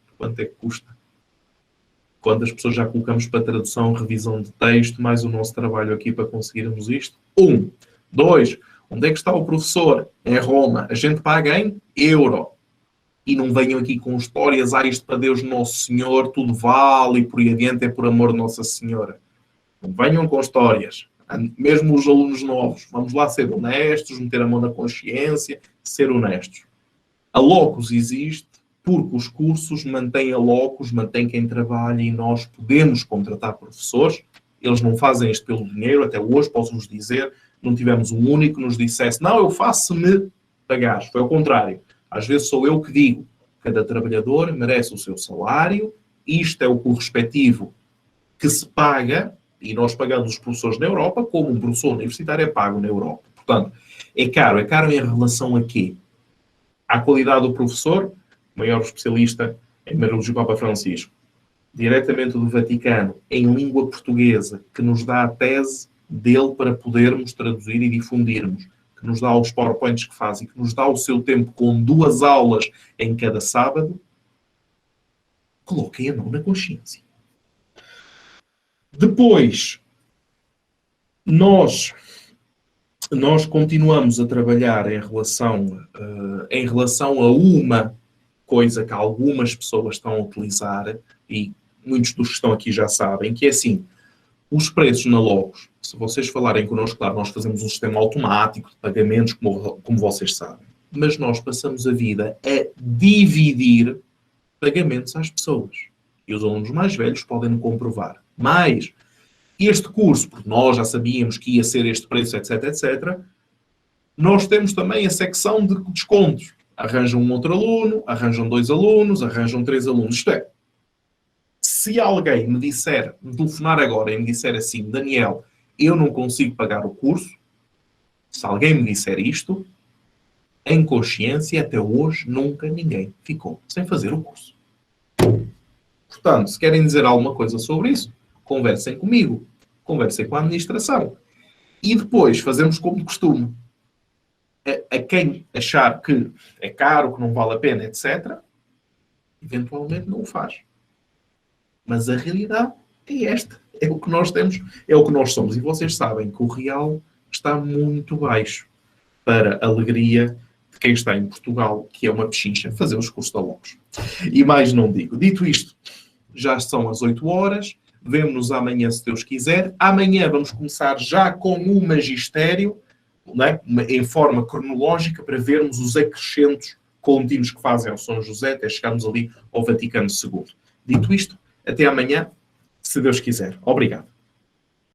de quanto é que custa? Quando as pessoas já colocamos para tradução, revisão de texto, mais o nosso trabalho aqui para conseguirmos isto. 1. 2. Onde é que está o professor? Em Roma. A gente paga em euro. E não venham aqui com histórias, isto para Deus Nosso Senhor, tudo vale e por aí adiante é por amor de Nossa Senhora. Não venham com histórias. Mesmo os alunos novos. Vamos lá ser honestos, meter a mão na consciência, ser honestos. A Locus existe porque os cursos mantêm a Locus, mantêm quem trabalha e nós podemos contratar professores. Eles não fazem isto pelo dinheiro. Até hoje, posso-vos dizer, não tivemos um único que nos dissesse não, eu faço se me pagares. Foi ao contrário. Às vezes sou eu que digo. Cada trabalhador merece o seu salário. Isto é o correspectivo que se paga, e nós pagamos os professores na Europa, como um professor universitário é pago na Europa. Portanto, é caro. É caro em relação a quê? À qualidade do professor, o maior especialista em Marolhos do Papa Francisco, diretamente do Vaticano, em língua portuguesa, que nos dá a tese dele para podermos traduzir e difundirmos, que nos dá os PowerPoints que faz e que nos dá o seu tempo com 2 aulas em cada sábado, coloquem a mão na consciência. Depois, nós continuamos a trabalhar em relação a uma coisa que algumas pessoas estão a utilizar, e muitos dos que estão aqui já sabem, que é assim, os preços na Locus, se vocês falarem connosco, claro, nós fazemos um sistema automático de pagamentos, como vocês sabem, mas nós passamos a vida a dividir pagamentos às pessoas. E os alunos mais velhos podem comprovar. Mas este curso, porque nós já sabíamos que ia ser este preço, etc, etc, nós temos também a secção de descontos. Arranjam um outro aluno, arranjam 2 alunos, arranjam 3 alunos. Isto é, se alguém me telefonar agora e me disser assim, Daniel, eu não consigo pagar o curso, se alguém me disser isto, em consciência, até hoje, nunca ninguém ficou sem fazer o curso. Portanto, se querem dizer alguma coisa sobre isso, conversem comigo, conversem com a administração. E depois fazemos como de costume. A quem achar que é caro, que não vale a pena, etc., eventualmente não o faz. Mas a realidade é esta. É o que nós temos, é o que nós somos. E vocês sabem que o real está muito baixo para a alegria de quem está em Portugal, que é uma pechincha, fazer os cursos da Locus. E mais não digo. Dito isto, já são as 8 horas. Vemo-nos amanhã, se Deus quiser. Amanhã vamos começar já com o magistério, não é? Em forma cronológica, para vermos os acrescentos contínuos que fazem ao São José, até chegarmos ali ao Vaticano II. Dito isto, até amanhã, se Deus quiser. Obrigado.